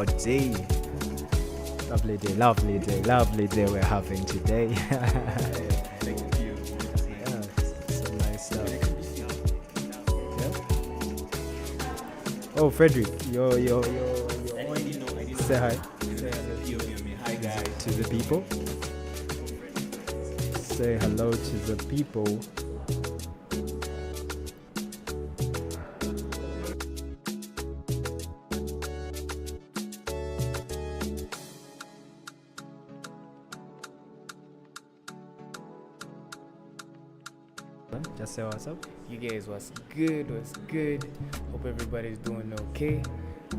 day. Lovely day we're having today. Thank you. Yeah, some nice stuff. Yeah. Oh, Frederick, you're I on. didn't know. Say hi Hi guys. to the people. Say hello to the people. Just say what's up. You guys, what's good? Hope everybody's doing okay.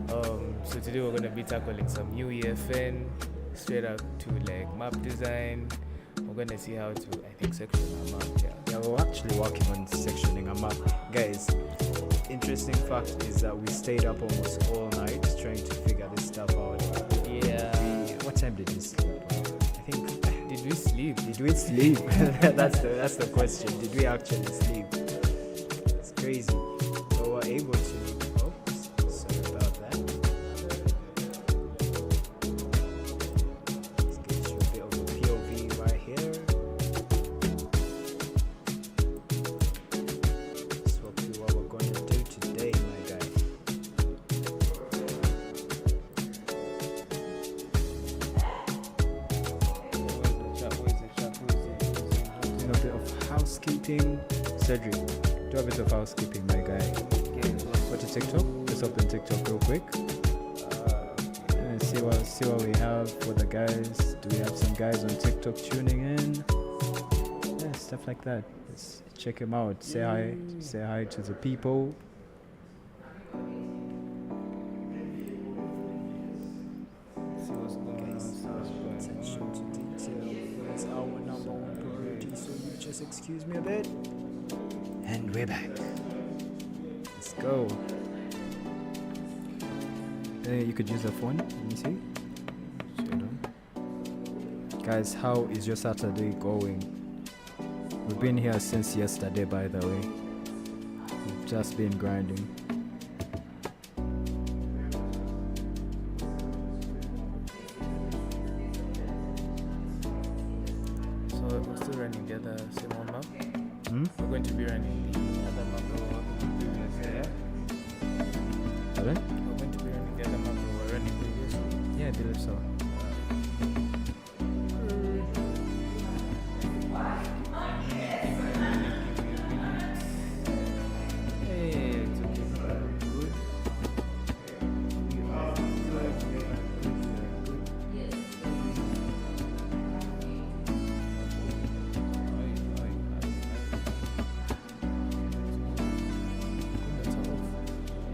So today we're gonna be tackling some new Uefn, straight up to like map design. We're gonna see how to, I think, section our map. Yeah, we're actually working on sectioning a map. Guys, interesting fact is that we stayed up almost all night trying to figure this stuff out. Yeah. What time did we sleep? I think. Did we sleep? Did we sleep? that's the question. Did we actually sleep? It's crazy. But we're able to. Oh, sorry about that. Let's get you a bit of a POV right here. Let's walk through what we're going to do today, my guy. A bit of housekeeping. Cedric, do a bit of housekeeping, my guy. Go to TikTok. Let's open TikTok real quick. And see what we have for the guys. Do we have some guys on TikTok tuning in? Yeah, stuff like that. Let's check him out. Say hi to the people. See what's going on. Attention to detail is our number one priority, so you just excuse me a bit. And we're back. Let's go. You could use a phone. Let me see. Hold on. Guys, how is your Saturday going? We've been here since yesterday, by the way. We've just been grinding. So we're still running the other same old map. Hmm? We're going to be running the other map that we were working previously. Yeah? Pardon? We're going to be running the other map that we were running previously. Yeah, I believe so. Hey, it's okay. Good. You are good.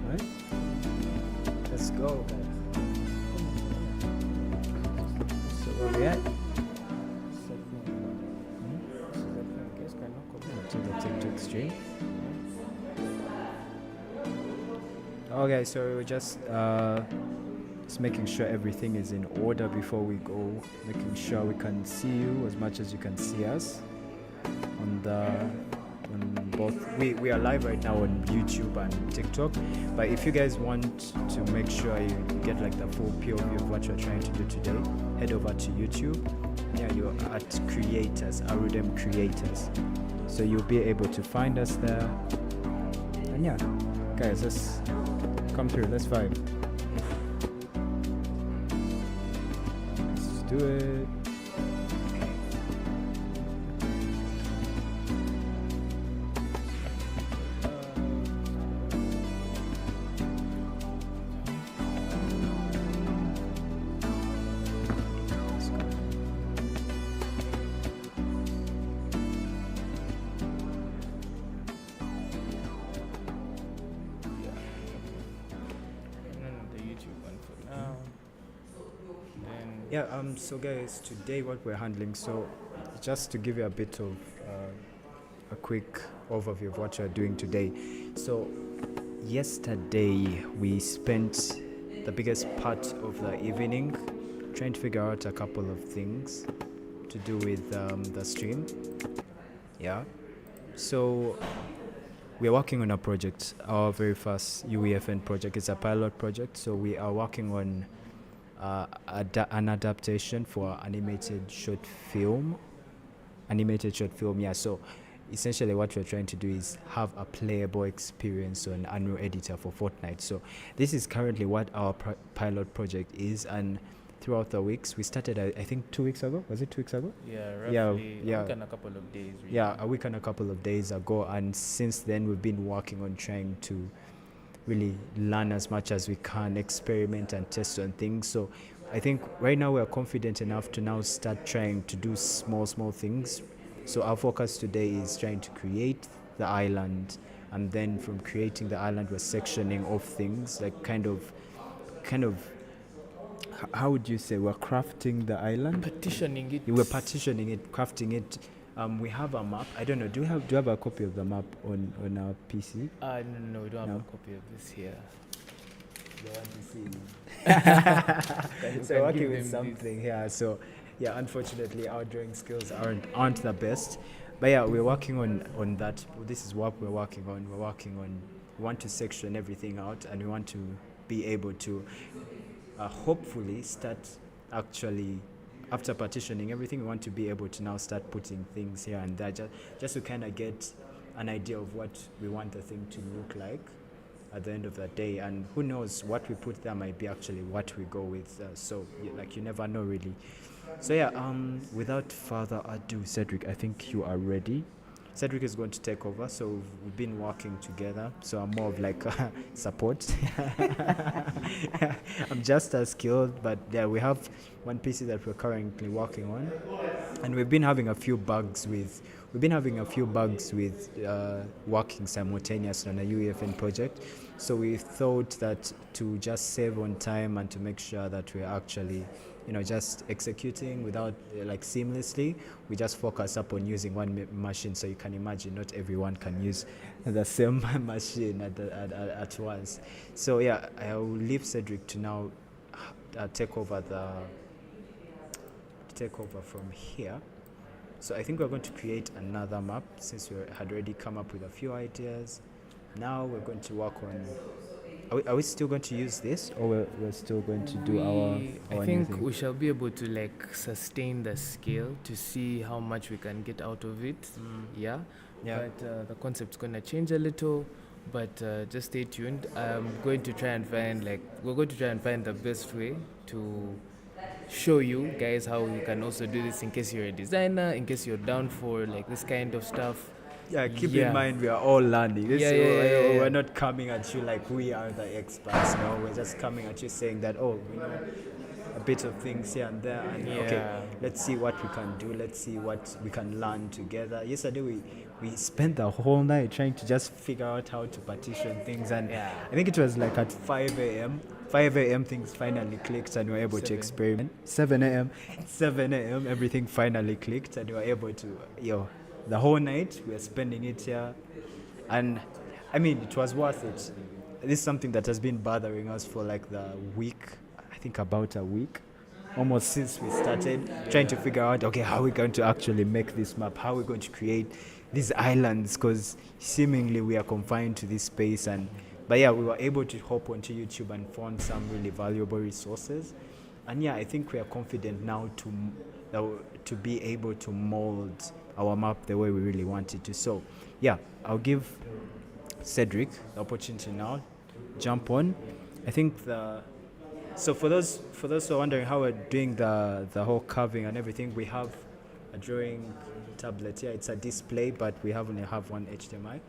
Right? Let's go. So where we at? To the TikTok stream. Okay, so we're just making sure everything is in order before we go, making sure we can see you as much as you can see us on both. We are live right now on YouTube and TikTok, but if you guys want to make sure you get like the full POV of what you're trying to do today, head over to YouTube. Yeah, you're at creators, Arudem creators, so you'll be able to find us there. And yeah, guys, let's come through, let's vibe. Let's do it. Let's go. The YouTube one for now. Then Yeah, so guys, today what we're handling, so just to give you a bit of a quick overview of what you're doing today. So yesterday we spent the biggest part of the evening trying to figure out a couple of things to do with the stream. Yeah, so we are working on a project, our very first Uefn project. It's a pilot project, so we are working on an adaptation for animated short film. Yeah, so essentially what we're trying to do is have a playable experience on Unreal Editor for Fortnite. So this is currently what our pilot project is, and throughout the weeks we started, I think 2 weeks ago. Was it 2 weeks ago? Yeah, Yeah, roughly yeah. a week and a couple of days. Really. Yeah, a week and a couple of days ago, and since then we've been working on trying to really learn as much as we can, experiment and test on things. So I think right now we're confident enough to now start trying to do small things. So our focus today is trying to create the island, and then from creating the island we're sectioning off things, like kind of how would you say, we're crafting the island, Partitioning it. we're partitioning it, crafting it. We have a map. I don't know, do you have a copy of the map on our PC? No, we don't No? have a copy of this here. They want to see. You So can working give with them something here. So yeah, unfortunately our drawing skills aren't the best. But yeah, we're working on that. This is what we're working on. We want to section everything out, and we want to be able to hopefully start actually, after partitioning everything, we want to be able to now start putting things here and there, just to kind of get an idea of what we want the thing to look like at the end of the day. And who knows, what we put there might be actually what we go with. So you never know really. So yeah, without further ado, Cedric, I think you are ready. Cedric is going to take over. So we've been working together. So I'm more of like support. I'm just as skilled, but yeah, we have one PC that we're currently working on, and we've been having a few bugs with working simultaneously on a Uefn project. So we thought that to just save on time and to make sure that we're actually, just executing without like seamlessly, we just focus up on using one machine. So you can imagine not everyone can use the same machine at once. So yeah, I will leave Cedric to now take over from here. So I think we're going to create another map, since we had already come up with a few ideas. Now we're going to work on. Are we still going to use this, or we're still going to do our I new think thing? we shall be able to like sustain the scale to see how much we can get out of it. Yeah. But the concept's gonna change a little. But just stay tuned. We're going to try and find the best way to show you guys how you can also do this, in case you're a designer, in case you're down for like this kind of stuff. Yeah, keep Yeah. in mind we are all learning. Yeah, yeah. We're not coming at you like we are the experts. No, we're just coming at you saying that, we know a bit of things here and there, and okay, Yeah. let's see what we can do. Let's see what we can learn together. Yesterday we spent the whole night trying to just figure out how to partition things, and Yeah. I think it was like at 5 a.m. 5 a.m. things finally clicked, and we were able to 7. experiment. 7 a.m. 7 a.m. everything finally clicked, and we were able to the whole night we were spending it here, and I mean it was worth it. This is something that has been bothering us for like the week, I think about a week, almost since we started trying to figure out, okay, how are we going to actually make this map, how are we going to create these islands, because seemingly we are confined to this space. But yeah, we were able to hop onto YouTube and found some really valuable resources, and yeah, I think we are confident now to be able to mold our map the way we really want it to. So yeah, I'll give Cedric the opportunity now. Jump on. I think so for those who are wondering how we're doing the whole carving and everything, we have a drawing tablet here. It's a display, but we only have one HDMI.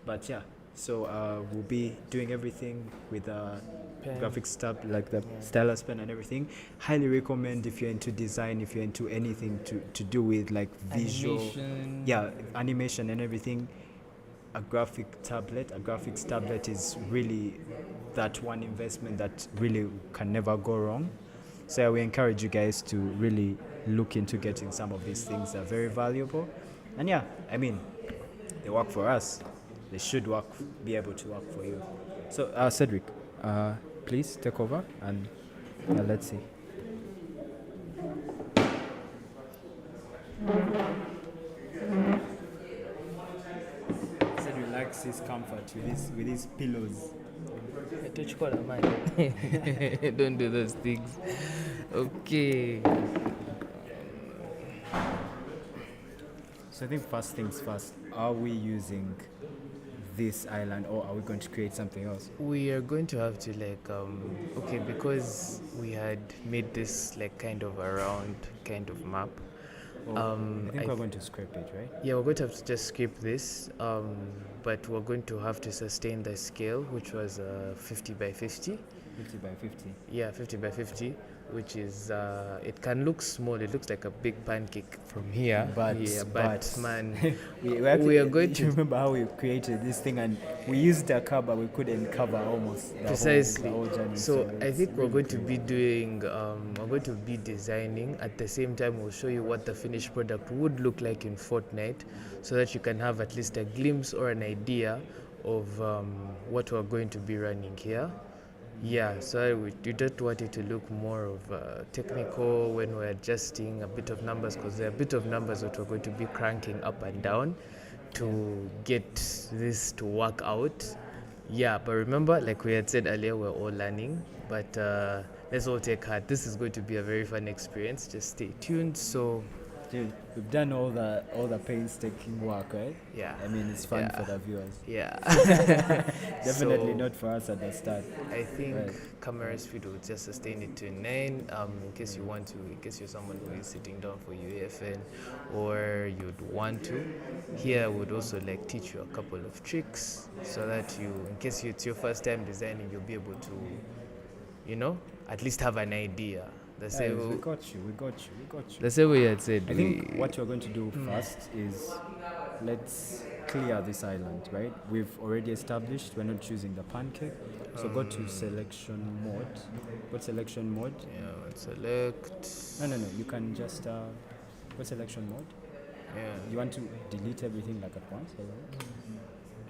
But yeah, so we'll be doing everything with Pen. graphics tab, like the stylus pen and everything. Highly recommend if you're into design, if you're into anything to do with like visual, animation and everything. A graphics tablet is really that one investment that really can never go wrong. So yeah, we encourage you guys to really look into getting some of these things. They're very valuable, and yeah, I mean, they work for us. They should be able to work for you. So Cedric, please take over, and let's see. Cedric likes his comfort with his pillows. Don't do those things. Okay. So I think first things first, are we using this island or are we going to create something else? We are going to have to okay, because we had made this like kind of a round kind of map. I think we're going to scrape it, right? Yeah, we're going to have to just skip this, but we're going to have to sustain the scale, which was 50 by 50. 50 by 50. Yeah, 50 by 50, which is, it can look small. It looks like a big pancake from here. But Man, we are going to remember how we created this thing and we used a cover, we couldn't cover almost the precisely. whole journey. So I it's think we're really going to cool. be doing, we're going to be designing. At the same time, we'll show you what the finished product would look like in Fortnite, so that you can have at least a glimpse or an idea of what we're going to be running here. Yeah, so we don't want it to look more of technical when we're adjusting a bit of numbers, because there are a bit of numbers that we're going to be cranking up and down to get this to work out. Yeah, but remember, like we had said earlier, we're all learning, but let's all take heart. This is going to be a very fun experience. Just stay tuned. So Dude, we've done all the painstaking work, right? yeah, I mean, it's fun Yeah. for the viewers. yeah. Definitely So, not for us at the start. I think Right. camera speed will just sustain it to 9. In case you want to, in case you're someone who is sitting down for Uefn, or you'd want to, here I would also like teach you a couple of tricks so that you, in case it's your first time designing, you'll be able to, at least have an idea. The Guys, same, we got you. the same way I had said. I think what you're going to do first is let's clear this island, right? We've already established we're not choosing the pancake. So go to selection mode. Go selection mode. Yeah, select. No. You can just go selection mode. Yeah, You want to delete everything like at once? Or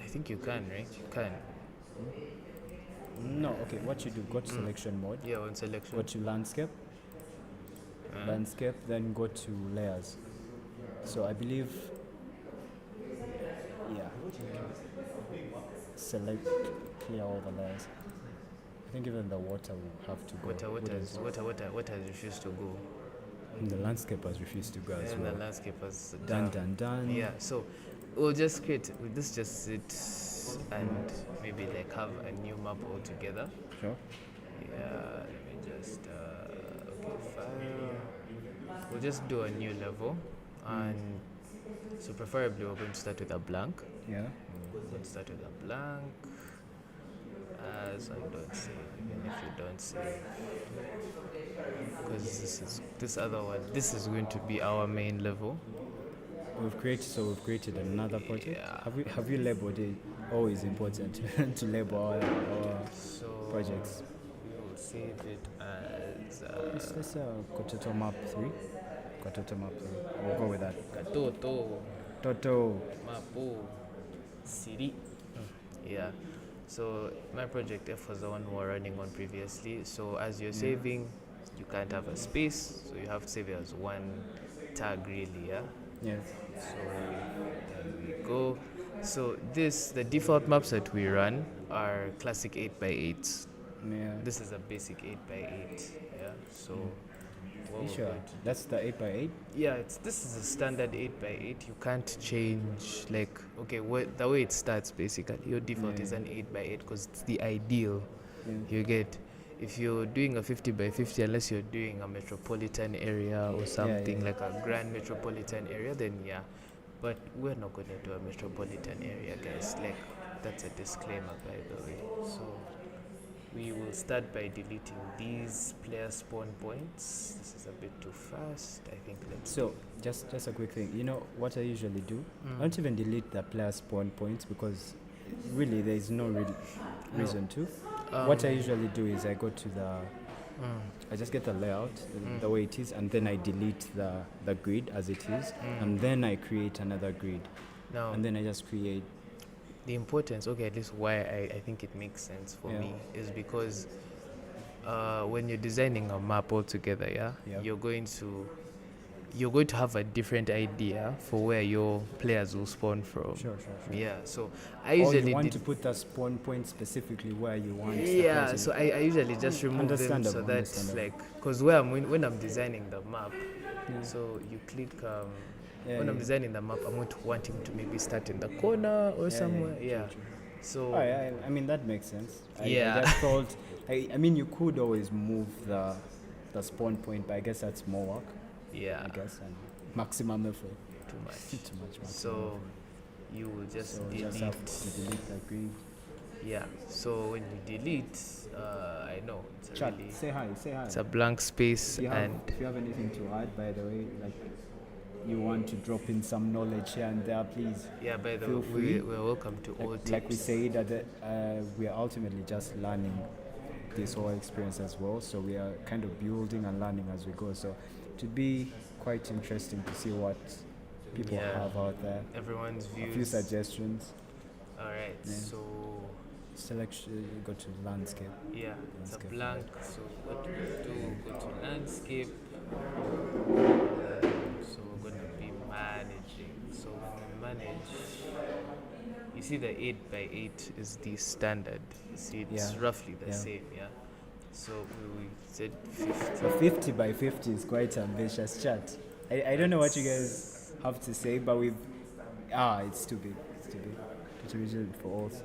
I think you can, right? You can. no. Okay. What you do? Go to selection mode. Yeah, on selection. Go to landscape. Landscape. Then go to layers. So I believe. Yeah. Select clear all the layers. I think even the water will have to go. What has refused to go? The landscape has refused to go as And well. the landscape has Done. Yeah, so we'll just create. We'll just sit and maybe like have a new map altogether. Sure. Yeah, let me just okay, file. We'll just do a new level, and so preferably we're going to start with a blank. Yeah. We're going to start with a blank. As I don't save, even if you don't save, because this is going to be our main level. We've created another project. Yeah. Have you labeled it? Always important to label our So projects. we will save it as Let's Kototo map 3. Kototo map 3. We'll go with that. Katoto Toto. Mapo City. Yeah. So my project F was the one we were running on previously. So as you're saving, you can't have a space, so you have to save it as one tag really, yeah. Yes. So there we go. So the default maps that we run are classic 8x8s. Yeah. This is a basic 8x8, yeah. So what You we're sure? going to- That's the 8x8? Yeah, this is a standard 8x8. You can't change the way it starts basically. Your default is an 8x8 because it's the ideal. Yeah. You get, if you're doing a 50 by 50, unless you're doing a metropolitan area or something like a grand metropolitan area, then yeah. But we're not going to do a metropolitan area, guys. Like, that's a disclaimer, by the way. So we will start by deleting these player spawn points. This is a bit too fast. I think let's. So just a quick thing. You know what I usually do? I don't even delete the player spawn points because really there is no real reason to. What I usually do is I go to I just get the layout the way it is, and then I delete the grid as it is, and then I create another grid, Now, and then I just create. the importance, at least why I think it makes sense for me is because when you're designing a map altogether, Yeah. you're going to you're going to have a different idea for where your players will spawn from. Sure. Yeah, so I Or you usually want did, to put the spawn point specifically where you want. the yeah, player to so I usually just remove them so Understandable, that understandable. like, because when I'm designing the map, Yeah. so you click Yeah, when I'm yeah. designing the map, I'm going to want him to maybe start in the corner or somewhere. Yeah. True. So I mean that makes sense. Yeah. I just thought. I mean you could always move the spawn point, but I guess that's more work. yeah, I guess and maximum effort. too much. Too much. Maximum So effort. you will just So delete. just have to delete the grid. Yeah. So when you delete, I know it's a Chat. really, Say hi. it's a blank space, If you have, and if you have anything to add, by the way, like you want to drop in some knowledge here and there, please. yeah. By the feel way, free. we're welcome to all tips. Like we say that we are ultimately just learning this whole experience as well. So we are kind of building and learning as we go. So it would be quite interesting to see what people Yeah. have out there. Everyone's A few views. suggestions. All right. Yeah. So Selection. You go to landscape. yeah, it's a Landscape. blank. So what we do, go to landscape. So we're going to be managing. So when we manage, you see the 8x8 is the standard. You see it's Yeah. roughly the Yeah. same, yeah. So we said 50. So 50 by 50 is quite ambitious, chat. I don't know what you guys have to say, but it's too big. It's too big. It's originally for all. So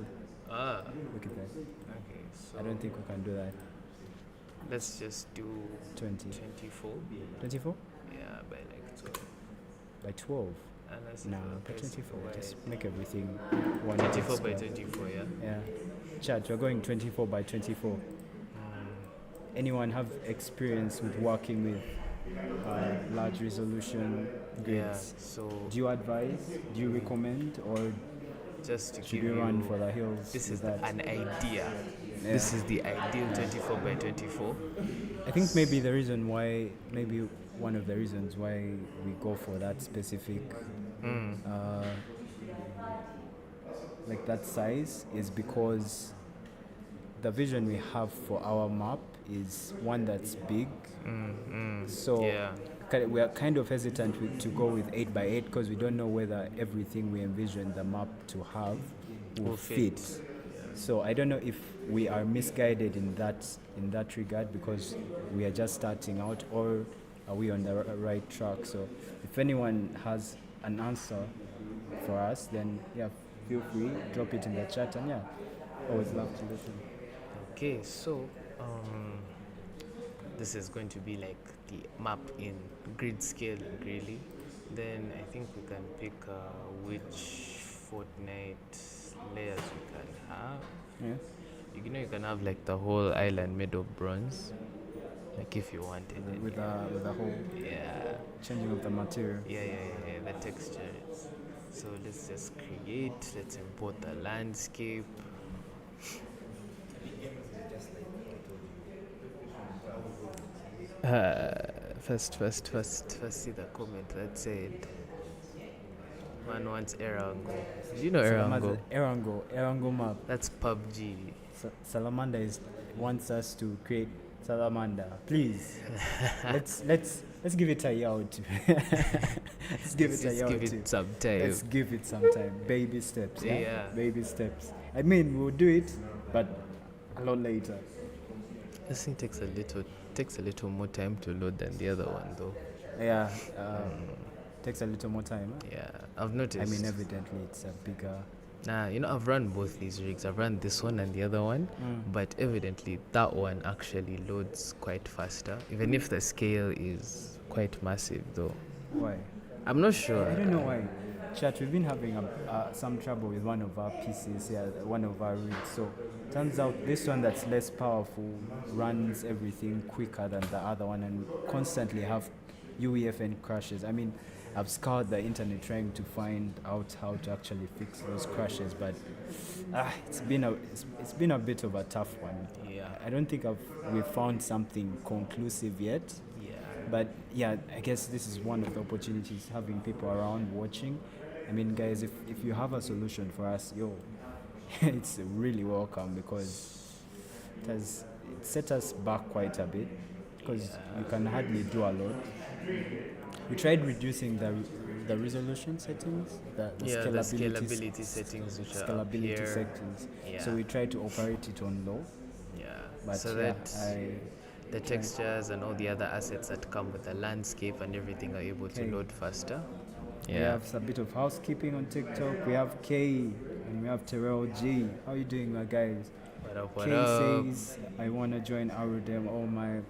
Ah, look at that. okay. So I don't think we can do that. let's just do 20. 24. 24 Yeah, by like 12. by 12. And let's No, do by the 24. by Just make everything 24 by square. 24, yeah. Yeah. Chat, we're going 24 by 24. Anyone have experience with working with large resolution Yeah, grids? so Do you advise? Do you recommend? Or just to should give we run you, for the hills? this with is that? an idea. Yeah. This is the ideal 24 by 24. I think maybe the reason why, maybe one of the reasons why we go for that specific, like that size, is because the vision we have for our map is one that's big. So Yeah. we are kind of hesitant to go with 8x8 because we don't know whether everything we envision the map to have will fit. So I don't know if we are misguided in that regard because we are just starting out, or are we on the right track? So if anyone has an answer for us, then yeah, feel free, drop it in the chat, and yeah, always love to listen. Okay, so this is going to be like the map in grid scale, really. Then I think we can pick which Fortnite layers we can have. Yeah. You know, you can have like the whole island made of bronze, like if you wanted it. With the whole Yeah, changing of the material. yeah, the textures. So let's just create, let's import the landscape. First see the comment that said man wants Erango. Did you know Erango? Erango map. That's PUBG. Salamander wants us to create Salamander. Please, let's give it a year or two. Let's give it a year or Give two. it some time. Let's give it some time. Baby steps. Yeah? Yeah. Baby steps. I mean, we'll do it, but a lot later. This thing takes a little more time to load than the other one, though. Yeah. Takes a little more time. Huh? Yeah, I've noticed. I mean, evidently it's a bigger. Nah, I've run both these rigs. I've run this one and the other one, but evidently that one actually loads quite faster, even if the scale is quite massive, though. Why? I'm not sure. I don't know why. Chat, we've been having some trouble with one of our PCs here, one of our rigs. So turns out this one that's less powerful runs everything quicker than the other one, and we constantly have Uefn crashes. I mean, I've scoured the internet trying to find out how to actually fix those crashes, but it's been a bit of a tough one. Yeah. I don't think we've found something conclusive yet. Yeah. But yeah, I guess this is one of the opportunities, having people around watching. I mean, guys, if you have a solution for us, it's really welcome, because it set us back quite a bit, because you can hardly do a lot. We tried reducing the resolution settings, the Yeah, the scalability scalability settings which are up scalability here. settings. Yeah. So we tried to operate it on low, Yeah. but So yeah, that tried. the textures and all the other assets that come with the landscape and everything are able Okay. to load faster. We Yeah. have a bit of housekeeping on TikTok. We have K and we have Terrell G. How you doing, my guys? What K up? says, I want to join Arudem. Oh my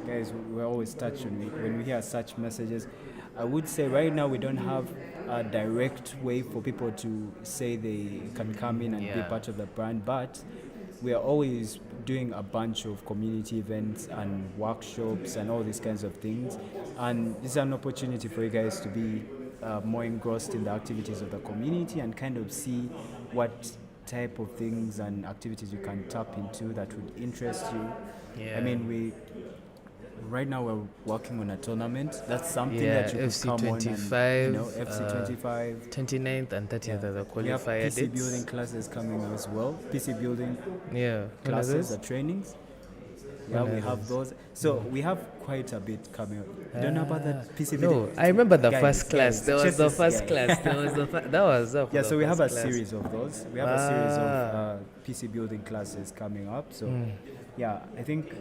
guys, we're always touched when we hear such messages. I would say right now we don't have a direct way for people to say they can come in and be Yeah. part of the brand, but we are always doing a bunch of community events and workshops and all these kinds of things. And this is an opportunity for you guys to be more engrossed in the activities of the community and kind of see what type of things and activities you can tap into that would interest you. Yeah. I mean, right now we're working on a tournament. That's something Yeah, that you could FC come on and, 25, FC 25. 29th and 30th are the We have qualifier PC dates. building classes coming as well. PC building Yeah. When are classes, those? the trainings. When Yeah, are we have those? those. So we have quite a bit coming up. You don't know about that PC No, building? I remember the Guys, first class. guys, There was just the this first guy. class. There was that was up. Yeah, the so we have a first class. series of those. We have a series of Ah. PC building classes coming up. So, yeah, I think,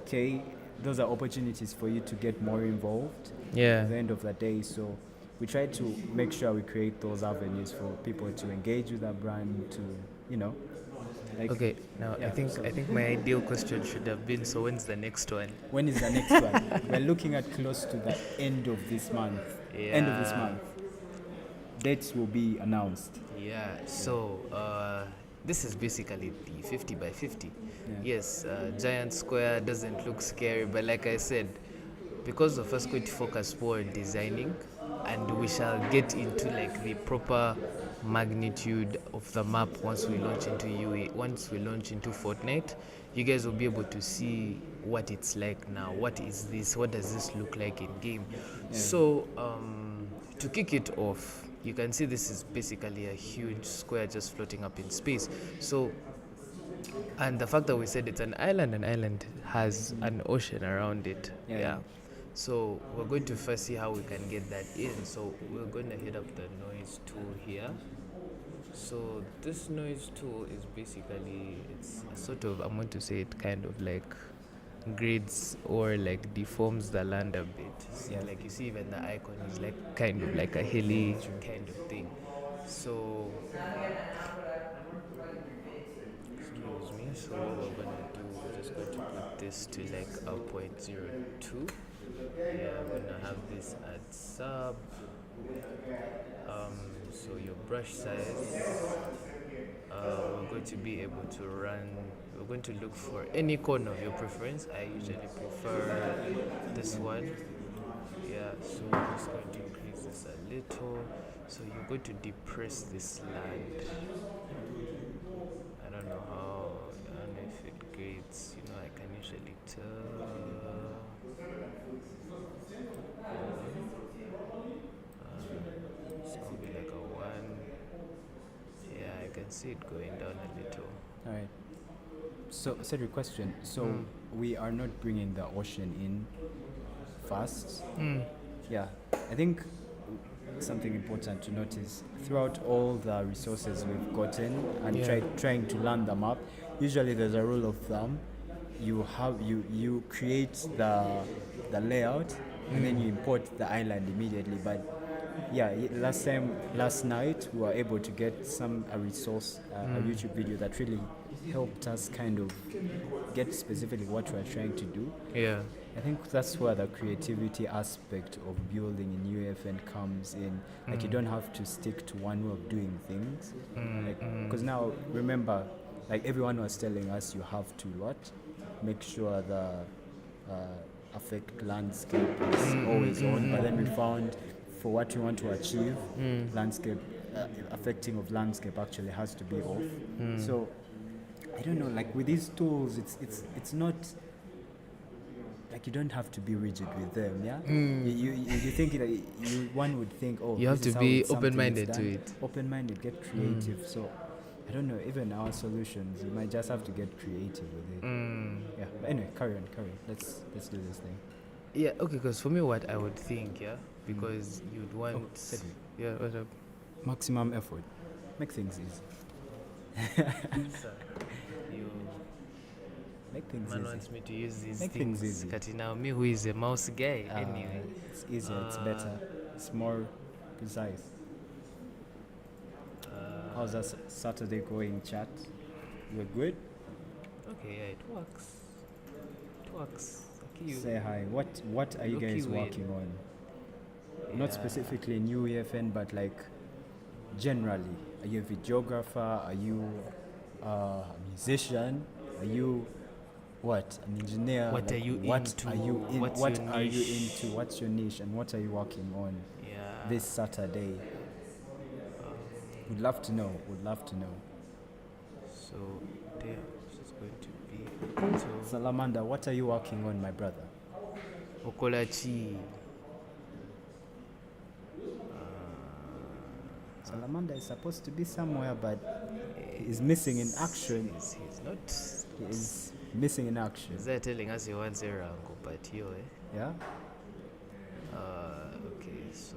Kay, those are opportunities for you to get more involved Yeah. at the end of the day. So, we try to make sure we create those avenues for people to engage with our brand, to, like, Okay, now yeah, I think my ideal question should have been, so when's the next one? when is the next one? We're looking at close to the end of this month. End of this Yeah. month. Dates will be announced. Yeah. So this is basically the 50 by 50. Yeah. Yes, giant square doesn't look scary, but like I said, because of us going to focus more on designing, and we shall get into like the proper magnitude of the map once we launch into once we launch into Fortnite, you guys will be able to see what it's like now. What is this? What does this look like in game? So to kick it off, you can see this is basically a huge square just floating up in space. So, and the fact that we said it's an island has an ocean around it. Yeah. So we're going to first see how we can get that in. So we're going to hit up the noise tool here. So this noise tool is basically, it's a sort of, I'm going to say it kind of like grids or like deforms the land a bit. So Yeah. like you see even the icon is like kind of like a hilly kind of thing. So excuse me, so what we're gonna do, we're just going to put this to like a 0.02. Yeah, we're gonna have this at sub. So your brush size, we're going to be able to run, we're going to look for any corner of your preference. I usually prefer this one. Yeah, so we're just going to increase this a little. So you're going to depress this land. I don't know if it grades, I can usually tell. It's gonna be like a 1. Yeah, I can see it going down a little. All right. So, Cedric, question. So, we are not bringing the ocean in fast. Yeah, I think something important to notice throughout all the resources we've gotten and trying to land them up. Usually, there's a rule of thumb. You create the layout and then you import the island immediately. But yeah, last night we were able to get a resource, a YouTube video that really helped us kind of get specifically what we're trying to do. Yeah. I think that's where the creativity aspect of building in Uefn comes in. Like you don't have to stick to one way of doing things. Because now remember, like everyone was telling us, you have to make sure the affect landscape is always on. But then we found for what we want to achieve, landscape affecting of landscape actually has to be off. So I don't know, like with these tools, it's not like you don't have to be rigid with them. Yeah, you think that one would think, oh, You have this to is how be something is open-minded done. to it. Open-minded, get creative. So I don't know, even our solutions, you might just have to get creative with it. Yeah, but anyway, carry on. Let's do this thing. Yeah, okay, because for me, what I would think, yeah, because you'd want. Cedric, Yeah, what up? maximum effort. Make things easy. Sir, you Make things man easy. wants me to use these Make things. things easy. Kati now, me who is a mouse guy, anyway. It's easier, it's better, it's more precise. How's that Saturday going, chat? You're good? Okay, yeah, it works. It works. Okay, you. Say hi. What are you Look, guys you win. working on? Not specifically in Uefn, but like generally. Are you a videographer? Are you a musician? Are you what? An engineer? What are you what into? Are you in, What's what your are you niche? into? What's your niche and what are you working on Yeah. this Saturday? Would love to know. Would love to know. So, there, she's going to be. So, Salamander, what are you working on, my brother? Okolachi. Salamander is supposed to be somewhere, but he is missing in action. He's not. He is missing in action. Is that telling us he wants a rango, but yo, eh? Yeah? Okay, so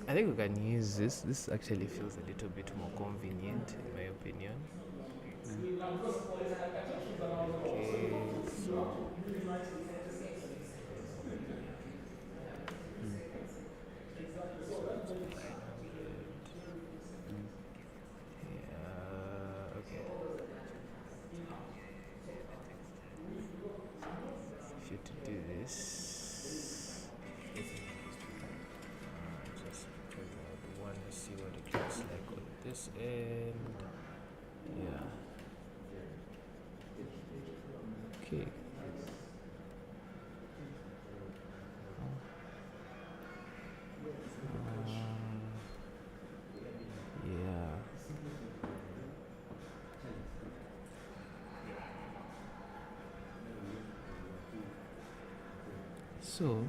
I think we can use this. This actually feels a little bit more convenient, in my opinion. Okay, so yeah, okay. If you to do this, just because I would want to see what it looks like on this end. Yeah. Okay. Yeah. So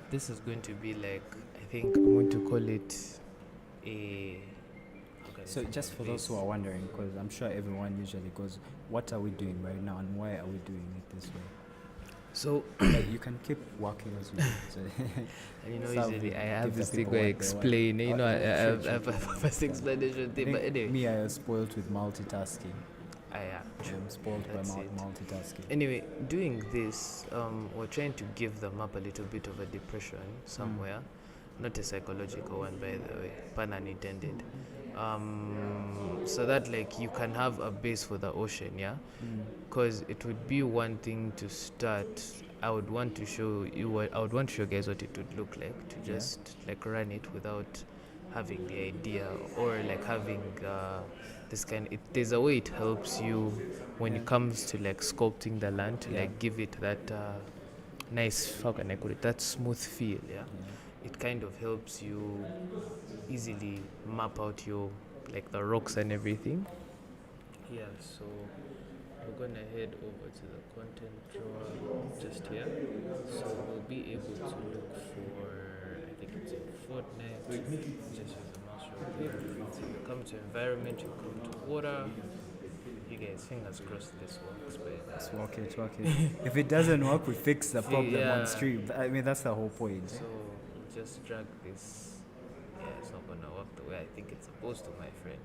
this is going to be like, I think I'm going to call it a. how can I So say just it? for those who are wondering, because I'm sure everyone usually goes, what are we doing right now and why are we doing it this way? So But you can keep working as you do. So and you know, Solve usually it, I have give the this thing people where I what they want. explain. You know, I True, have true, a true. first explanation I thing. think But anyway, me, I was spoiled with multitasking. yeah, true. I'm spoiled by That's it. multitasking. Anyway, doing this, we're trying to give them up a little bit of a depression somewhere, not a psychological one, by the way, pun unintended. So that like you can have a base for the ocean, yeah. Because it would be one thing to start. I would want to show you what I would want to show guys what it would look like to Yeah. just like run it without having the idea or like having this kind. There's a way it helps you when it comes to like sculpting the land to Yeah. like give it that nice, how can I call it, that smooth feel. Yeah, it kind of helps you easily map out your like the rocks and everything. Yeah, so we're gonna head over to the content drawer just here. So we'll be able to look for, I think it's in Fortnite. Just use the mouse right there. So you come to environment, you come to water. You guys, fingers crossed this works, but It's working, it's working. If it doesn't work, we fix the problem yeah. on stream. I mean, that's the whole point. so just drag this. Yeah, it's not gonna work the way I think it's supposed to, my friend.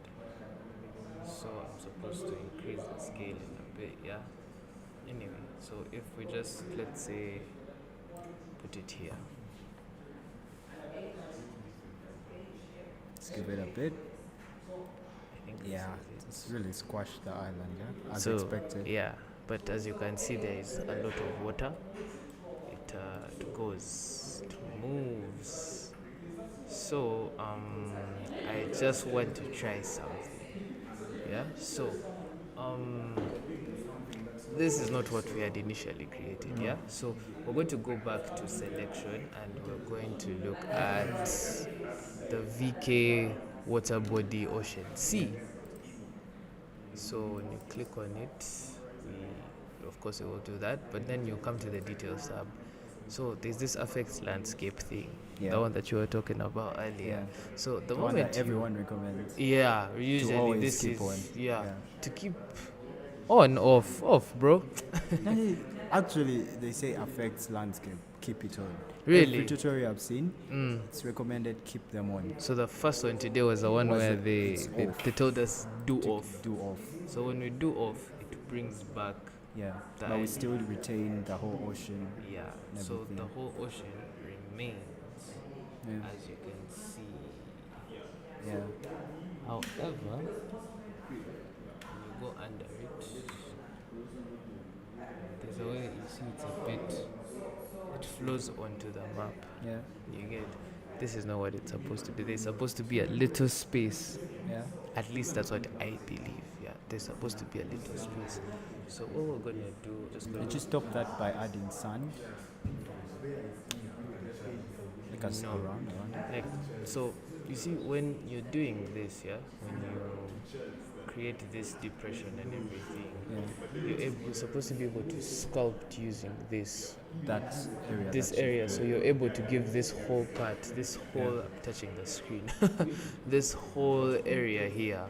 So I'm supposed to increase the scaling a bit, yeah. Anyway, so if we just, let's say, put it here. Let's give it a bit. I think this Yeah, is it. it's really squashed the island, yeah? As So, expected. yeah, but as you can see, there is a lot of water. It goes, it moves. So I just want to try something. Yeah. So this is not what we had initially created. Yeah. So we're going to go back to selection and we're going to look at the VK water body ocean sea. So when you click on it, of course it will do that, but then you come to the details tab. So there's this affects landscape thing, Yeah. the one that you were talking about earlier. Yeah. So the The one moment that everyone recommends. yeah, usually always this keep is on. yeah, Yeah. to keep on off, bro. No, Actually, they say affects landscape. Keep it on. Really? Every tutorial I've seen, Mm. it's recommended keep them on. So the first one today was the one Was where it- it's they off. told us do To off. do off. So when we do off, it brings back Yeah, the but we idea. still retain the whole ocean. Yeah. and So everything. the whole ocean remains, Yeah, as you can see. yeah. However, when you go under it, there's a way you see it's a bit. It flows onto the map. Yeah, You get. This is not what it's supposed to be. There's supposed to be a little space. yeah. At least that's what I believe. Yeah, there's supposed to be a little space. So what we're gonna do, And just stop that by adding sand. Like a No. around. like so. You see, when you're doing this, yeah, when you create this depression and everything, Yeah, you're supposed to be able to sculpt using this that area. this that you- area, so you're able to give this whole part, this whole I'm touching the screen, this whole area here,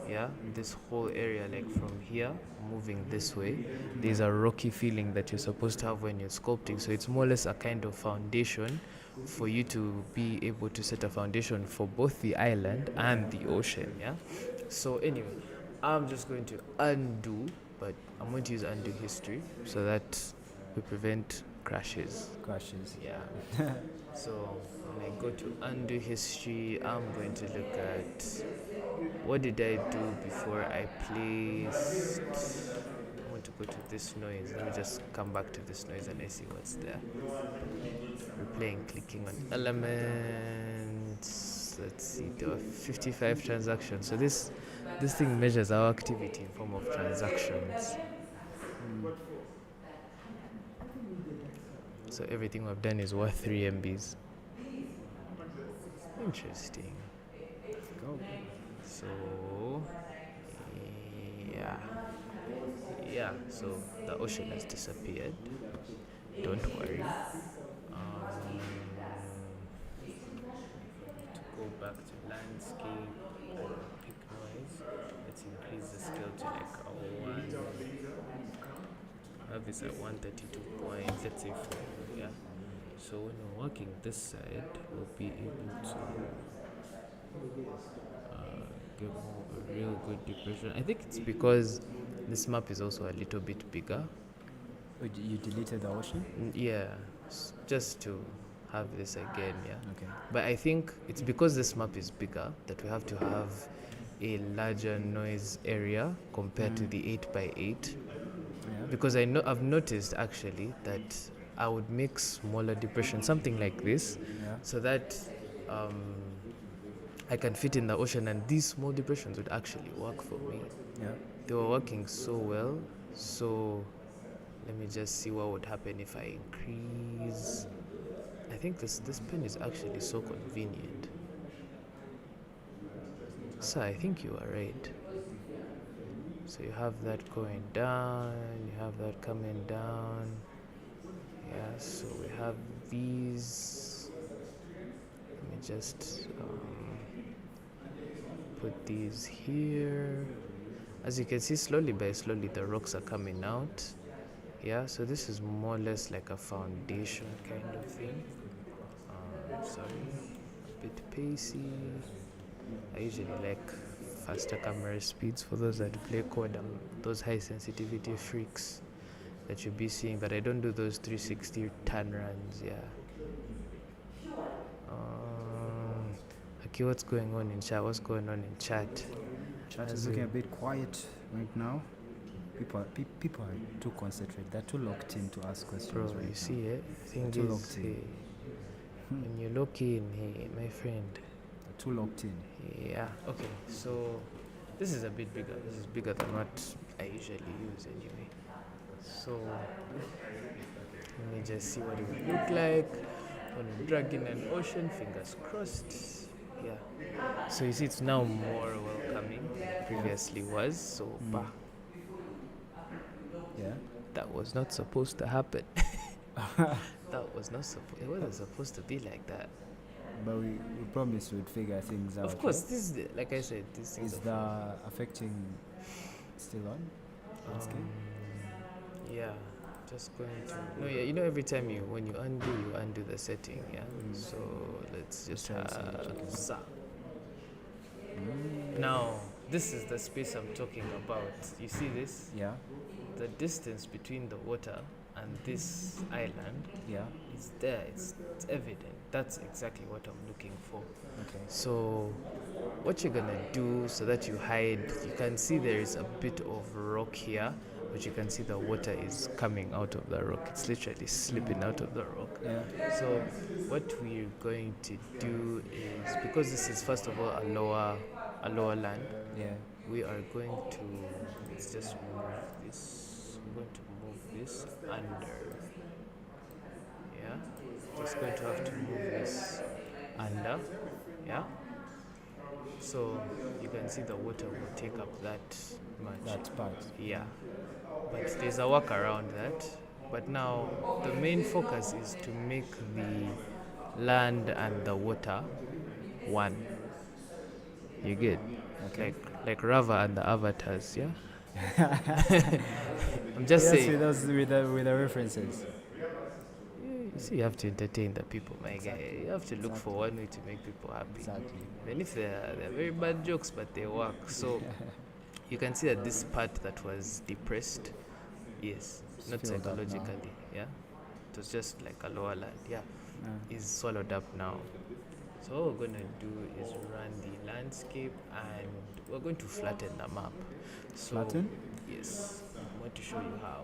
yeah, this whole area, like from here moving this way, there's a rocky feeling that you're supposed to have when you're sculpting. So it's more or less a kind of foundation for you to be able to set a foundation for both the island and the ocean. Yeah. So anyway, I'm just going to undo, but I'm going to use undo history so that we prevent crashes. crashes. Yeah. So when I go to undo history, I'm going to look at what did I do before I placed. I want to go to this noise. Let me just come back to this noise and I see what's there. Replaying, clicking on elements. Let's see, there were 55 transactions. So this thing measures our activity in form of transactions. So everything we've done is worth 3 MBs. Interesting. Go. So yeah. So the ocean has disappeared. Don't worry. To go back to landscape and pick noise, let's increase the scale to like a 1. I have this at 132 points, let's say 4. Yeah. So when we're working this side, we'll be able to get more of a real good depression. I think it's because this map is also a little bit bigger. Oh, you deleted the ocean? Yeah, just to have this again, yeah. Okay. But I think it's because this map is bigger that we have to have a larger noise area compared to the 8x8. Yeah. Because I've noticed actually that I would make smaller depressions, something like this, Yeah. so that I can fit in the ocean, and these small depressions would actually work for me. Yeah. They were working so well. So let me just see what would happen if I increase. I think this pen is actually so convenient. So I think you are right. So you have that going down, you have that coming down. Yeah, so we have these. Let me just put these here. As you can see, slowly by slowly the rocks are coming out. Yeah, so this is more or less like a foundation kind of thing. Sorry, a bit pacey. I usually like faster camera speeds for those that play COD. Those high sensitivity freaks that you'll be seeing, but I don't do those 360 turn runs. Yeah. Okay, what's going on in chat? What's going on in chat? Chat is looking a bit quiet right now. People are too concentrated. They're too locked in to ask questions. Bro, right you now. see it? Thing Too is, locked in. hey, when you look in, hey, my friend. They're too locked in. Yeah. Okay. So this is a bit bigger. This is bigger than what I usually use anyway. So let me just see what it would look like when we drag in an ocean. Fingers crossed. Yeah. So you see, it's now more welcoming than it previously was. So bah, Yeah. that was not supposed to happen. That was not supposed. It wasn't supposed to be like that. But we promised we'd figure things out. Of course, right? this is like I said. This things Is are the affecting still on? Landscape? yeah. Just going to. No, yeah, every time when you undo the setting, yeah. So let's just try and see if you can- Sa. Now, this is the space I'm talking about. You see this? Yeah. The distance between the water and this island Yeah. is there. It's evident. That's exactly what I'm looking for. Okay. So, what you're gonna do so that you hide, you can see there is a bit of rock here, but you can see the water is coming out of the rock. It's literally slipping out of the rock. Yeah. So, what we're going to do is, because this is first of all a lower land, Yeah. we are going to, let's just move this. We're going to move this under. Yeah, just going to have to move this under. Yeah. So you can see the water will take up that much. That part. Yeah. But there's a work around that. But now the main focus is to make the land and the water one. You get Okay. like Rava and the avatars, yeah? I'm just Yes, saying. with those with the references. You see, you have to entertain the people, my Exactly. guy. You have to look for one way to make people happy. Exactly. Even if they're very bad jokes, but they work. So you can see that this part that was depressed, yes, not filled up now. psychologically, yeah, it was just like a lower land, yeah, is swallowed up now. So what we're gonna do is run the landscape, and we're going to flatten the map. So, Flatten? Yes, I'm going to show you how.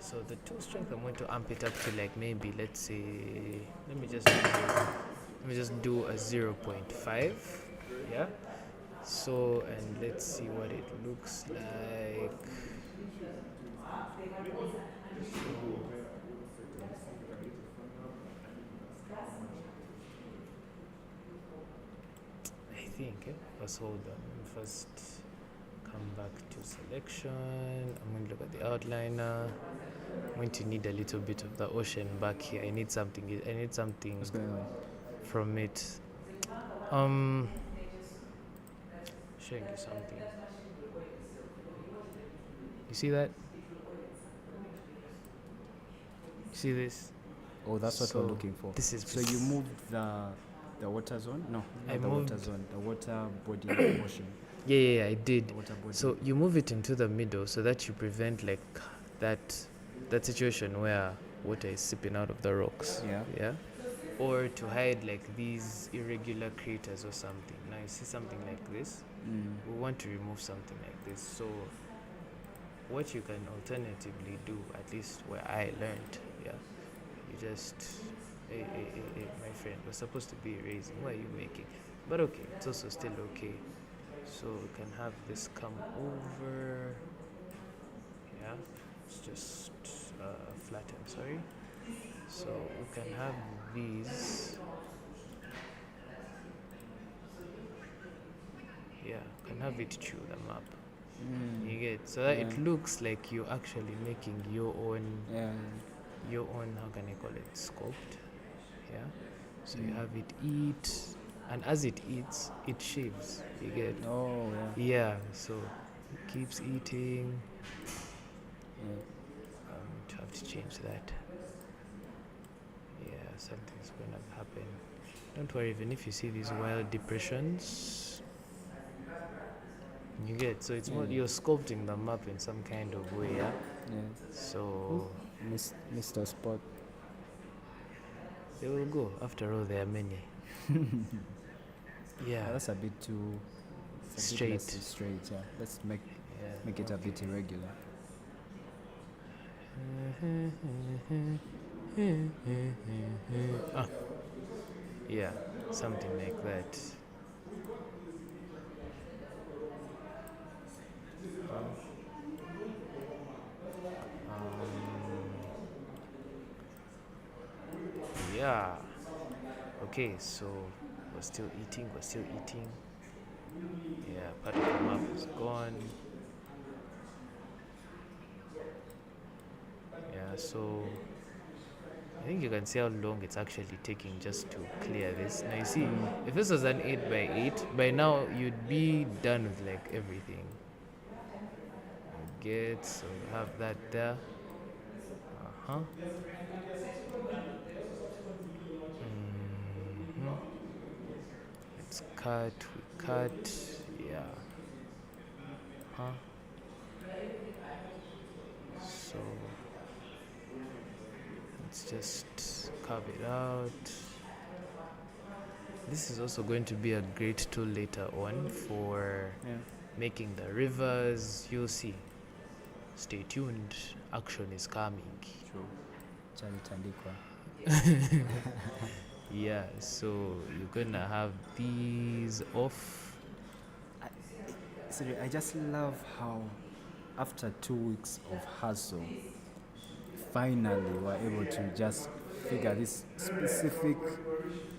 So the two strength, I'm going to amp it up to like maybe, let's say, let me just do a 0.5, yeah. So, and let's see what it looks like. I think, let's hold on. First, come back to selection. I'm going to look at the outliner. I'm going to need a little bit of the ocean back here. I need something What's going on? from it. Showing you something. You see that? You see this? Oh, that's what So, we're looking for. this is So you moved the water zone? No, I not the water moved- zone. The water body ocean. Yeah, I did. The water body. So you move it into the middle so that you prevent like that situation where water is seeping out of the rocks. Yeah. Yeah. Or to hide like these irregular craters or something. Now you see something like this. We want to remove something like this. So what you can alternatively do, at least where I learned, yeah, you just hey, my friend, we're supposed to be erasing. Why are you making? But okay, it's also still okay. So we can have this come over. Yeah, it's just flatten, sorry. So we can have these. Yeah, can have it chew the map. You get, so that it Yeah. looks like you're actually making your own, Yeah. how can I call it, sculpt. Yeah. So you have it eat, and as it eats, it shaves. You get. Oh, yeah. Yeah, so it keeps eating. Yeah. To have to change that. Yeah, something's gonna happen. Don't worry, even if you see these wild depressions, you get. So it's more you're sculpting the map in some kind of way. Yeah. Yeah. So Mr. Spot. they will go. After all, there are many. Yeah. That's a bit too it's a bit less Straight. straight. Yeah. Let's make Yeah. it a bit irregular. Ah. Yeah, something like that. Yeah. Okay, so we're still eating. Yeah, part of the map is gone. Yeah, so I think you can see how long it's actually taking just to clear this. Now you see, if this was an 8x8, by now you'd be done with like everything. You get, so you have that there. Uh-huh. Mhm. Let's cut, we cut, yeah. Huh? So let's just carve it out. This is also going to be a great tool later on for Yeah. making the rivers. You'll see. Stay tuned. Action is coming. True. Chalitandikwa. Yeah, so you're gonna have these off. Sorry, I just love how after 2 weeks of hustle, finally we're able to just figure this specific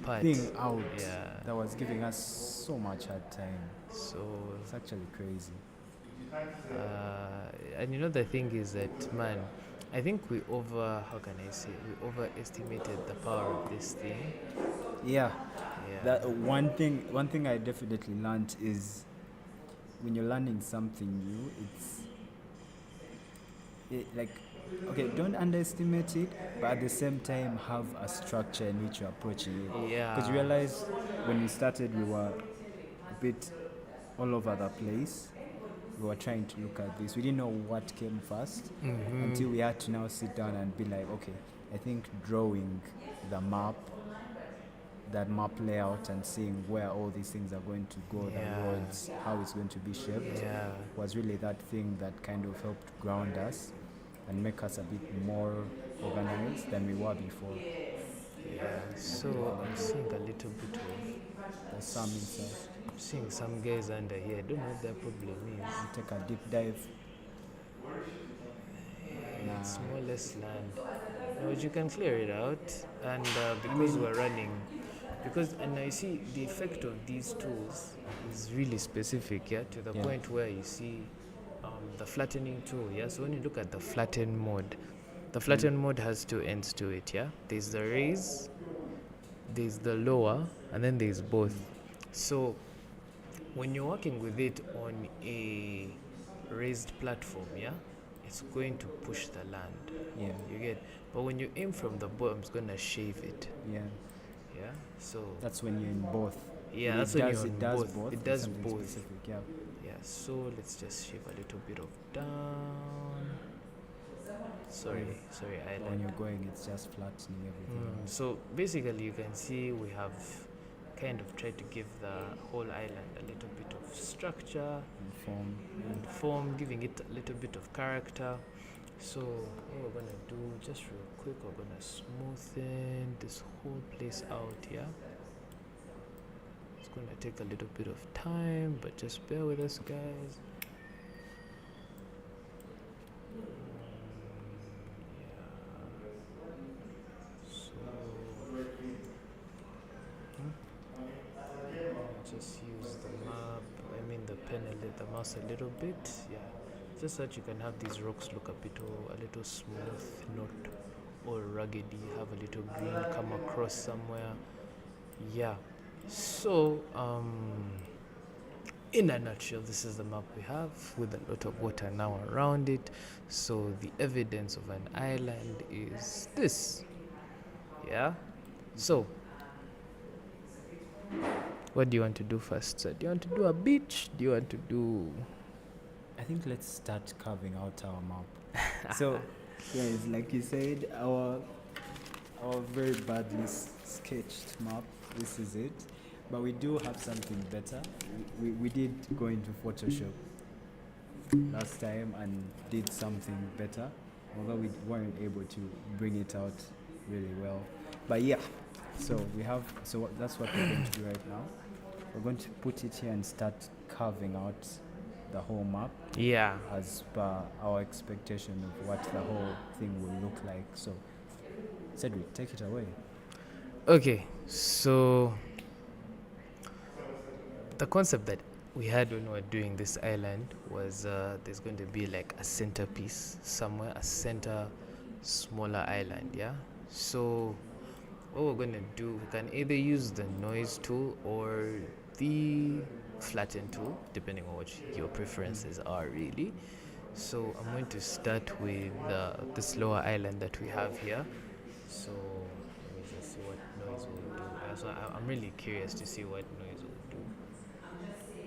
Part. thing out Yeah. that was giving us so much hard time. So, It's actually crazy. and you know the thing is that, man, I think we overestimated the power of this thing. Yeah. Yeah. That one thing I definitely learned is when you're learning something new, like, okay, don't underestimate it, but at the same time have a structure in which you're approaching it. Yeah. Because you realize when we started, we were a bit all over the place. We were trying to look at this. We didn't know what came first until we had to now sit down and be like, okay, I think drawing the map, that map layout, and seeing where all these things are going to go, Yeah. the roads, how it's going to be shaped, Yeah. was really that thing that kind of helped ground us and make us a bit more organized than we were before. Yeah. So I'm seeing a little bit of. There's some inside. I'm seeing some guys under here. I don't know what their problem is. Take a deep dive. It's more or less land. No, but you can clear it out, and because we're running, and I see the effect of these tools is really specific, yeah, to the Yeah. point where you see the flattening tool, yeah. So when you look at the flatten mode, the flatten mode has two ends to it, yeah. There's the raise, there's the lower, and then there's both. So when you're working with it on a raised platform, yeah, it's going to push the land. Yeah. You get, but when you aim from the bottom, it's gonna shave it. Yeah. Yeah. So That's when you're in both. yeah, It that's when does, you're it on does both. both. It It's does something both. Specific, yeah. Yeah. So let's just shave a little bit of down. Sorry, When island. you're going, it's just flattening everything. out. So basically, you can see we have kind of tried to give the whole island a little bit of structure And form. and form, giving it a little bit of character. So what we're gonna do, just real quick, we're gonna smoothen this whole place out here. It's gonna take a little bit of time, but just bear with us, guys. Just use the map, the pen, the mouse a little bit, yeah. Just so that you can have these rocks look a little smooth, not all raggedy, have a little green come across somewhere. Yeah. So, in a nutshell, this is the map we have with a lot of water now around it. So the evidence of an island is this. Yeah. So, what do you want to do first? So, do you want to do a beach? Do you want to do? I think let's start carving out our map. So, guys, like you said, our very badly sketched map. This is it. But we do have something better. We did go into Photoshop last time and did something better, although we weren't able to bring it out really well. But yeah, so that's what we're going to do right now. We're going to put it here and start carving out the whole map Yeah. as per our expectation of what the whole thing will look like. So, Cedric, take it away. Okay. So the concept that we had when we were doing this island was there's going to be like a centerpiece somewhere, a center smaller island, yeah. So what we're going to do, we can either use the noise tool or the flatten tool, depending on what your preferences are, really. So I'm going to start with this lower island that we have here. So let me just see what noise will do. I'm really curious to see what noise will do.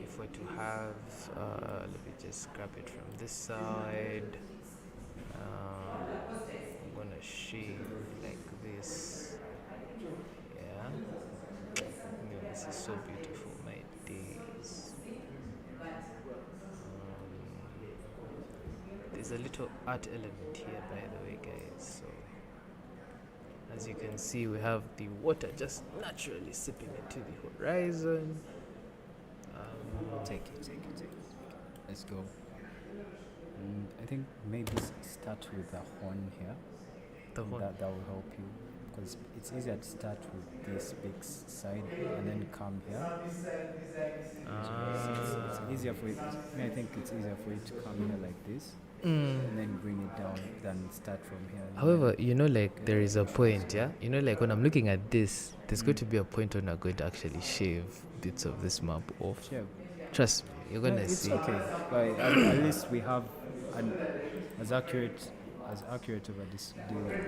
If we're to have, let me just grab it from this side. I'm gonna shave like this. Yeah. Yeah, this is so beautiful, my days. There's a little art element here, by the way, guys. So as you can see, we have the water just naturally sipping into the horizon. Take it. Let's go. I think maybe start with the horn here. The horn. That will help you, because it's easier to start with this big side and then come here. It's easier for it. I think it's easier for you to come here like this and then bring it down than start from here. However, there is a point, yeah? When I'm looking at this, there's going to be a point when I'm going to actually shave bits of this map off. Sure. Trust me, you're going to see. It's okay. But at least we have as accurate of a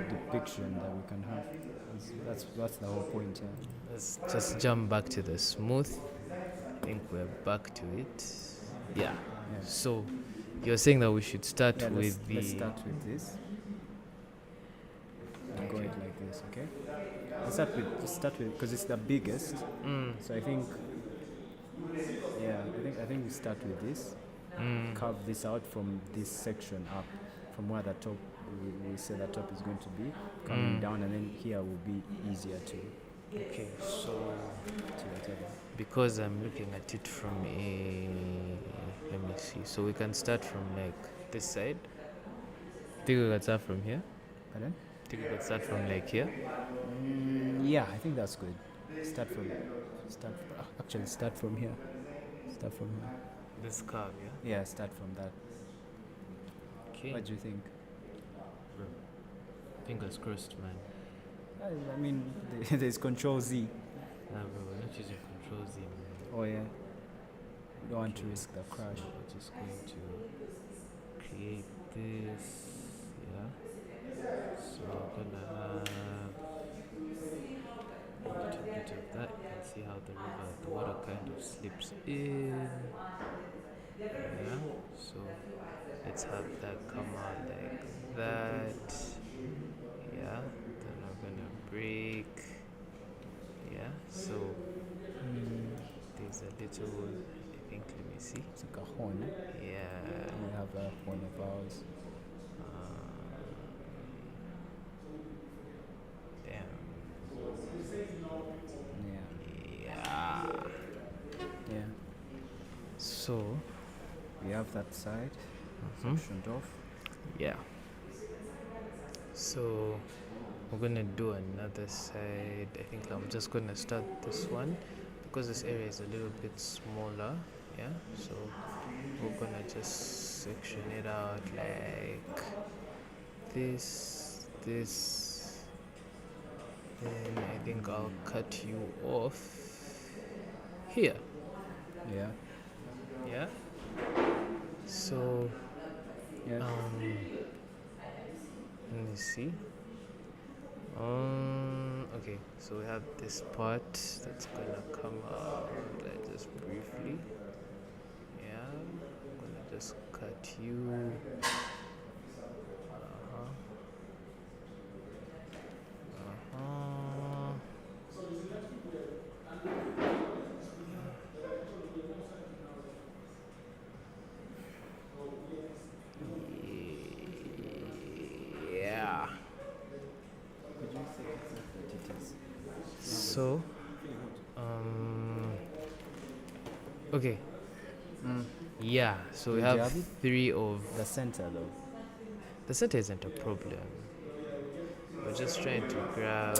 depiction that we can have. That's the whole point. Yeah. Let's just jump back to the smooth. I think we're back to it. Yeah. So you're saying that we should start with let's start with this. And go it like this, okay? Let's start with because it's the biggest. So I think we start with this. Carve this out from this section up, from where the top we say the top is going to be, coming down, and then here will be easier to. Okay, so whatever. Because I'm looking at it from let me see. So we can start from like this side. Think we can start from here? Pardon? Think we can start from like here? Yeah, I think that's good. Start from here. Start from here. This curve, yeah? Yeah, start from that. Okay. What do you think? Fingers crossed, man. I mean, there's Control Z. Nah, bro, we're not using Control Z, man. Oh yeah. We don't want to risk the crash. So we're just going to create this, yeah. So we're gonna have a little bit of that. You can see how the water kind of slips in. Yeah. So let's have that come out like that. Yeah. Then we're gonna break. Yeah. So there's a little. I think. Let me see. It's like a horn. Yeah. We have a horn of ours. Damn. Yeah. So we have that side sectioned off. Yeah. So we're gonna do another side. I think I'm just gonna start this one because this area is a little bit smaller. Yeah. So we're gonna just section it out like this. Then I think I'll cut you off here. Yeah. Yeah. So Yeah. let me see. Okay, so we have this part that's gonna come out like just briefly. Yeah, I'm gonna just cut you. Yeah. So, okay. Yeah, so we Did you have have it? 3 of The center though. the center isn't a problem. We're just trying to grab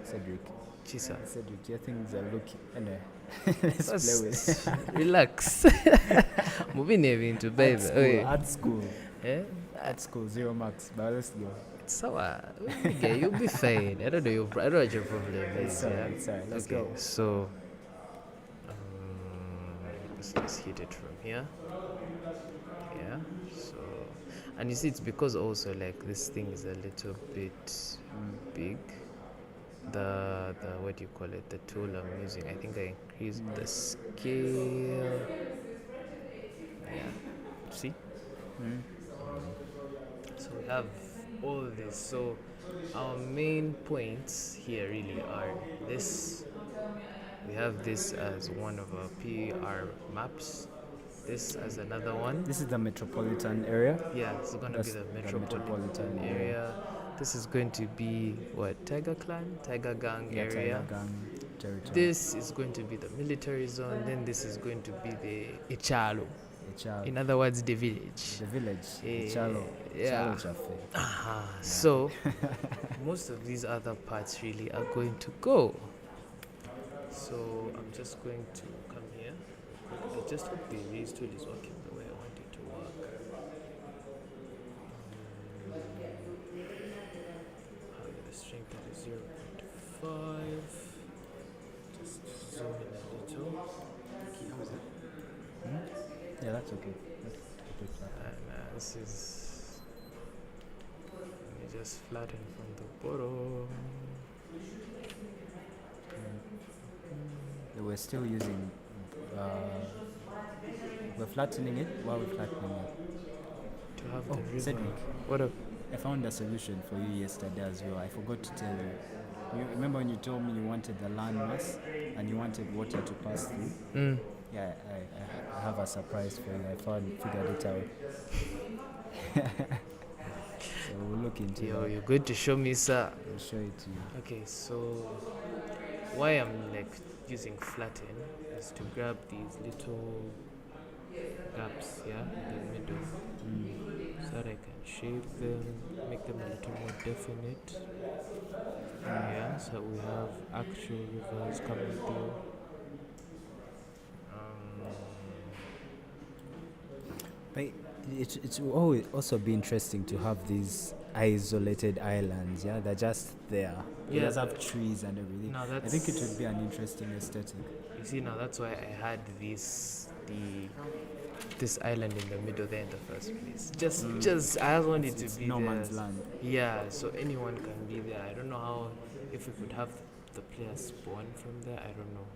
Cedric. Chisa. Cedric, your things are looking. Anyway, let's play with it. Relax. Moving into baby. Art school. Eh? At school, 0 marks. But let's go. So, yeah, you'll be fine. I don't know what your problem is. It's alright. Let's Okay, go. so let's hit it from Yeah. Yeah. So, and you see, it's because also like this thing is a little bit big. The what do you call it? The tool I'm using. I think I increased the scale. Yeah. See. So we have all this. So our main points here really are this. We have this as one of our PR maps. This as another one. This is the metropolitan area. Yeah, it's going to be That's the the metropolitan metropolitan area. This is going to be what, Tiger Clan, Tiger Gang Yeah, area. Tiger Gang territory. This is going to be the military zone. Then this is going to be the Ichalo. Ichalo. In other words, the village. The village. Eh, Ichalo. yeah. Ichalo Chafe. So most of these other parts really are going to go. So I'm just going to come here. I just hope the raise tool is working the way I want it to work. The strength is 0.5. Just zoom in a little. Okay, how is it? Yeah, that's okay. And this is. Let me just flatten from the bottom. We're still using. We're flattening it while we're flattening it. To have the river. Cedric, What up? I found a solution for you yesterday as well. I forgot to tell you. You remember when you told me you wanted the land mass and you wanted water to pass through? Yeah, I have a surprise for you. Figured it out. So we'll look into Yo, that. you're going to show me, sir. I'll show it to you. Okay, so why I'm like using flatten is to grab these little gaps, yeah, in the middle, so that I can shape them, make them a little more definite. Yeah, so we have actual rivers coming through. But it's always also be interesting to have these isolated islands, yeah? They're just there. They Yeah. just have trees and everything. Now I think it would be an interesting aesthetic. You see, now that's why I had this island in the middle there in the first place. Just I just wanted It's to be no there. man's land. Yeah, so anyone can be there. I don't know how, if we could have the players spawn from there. I don't know.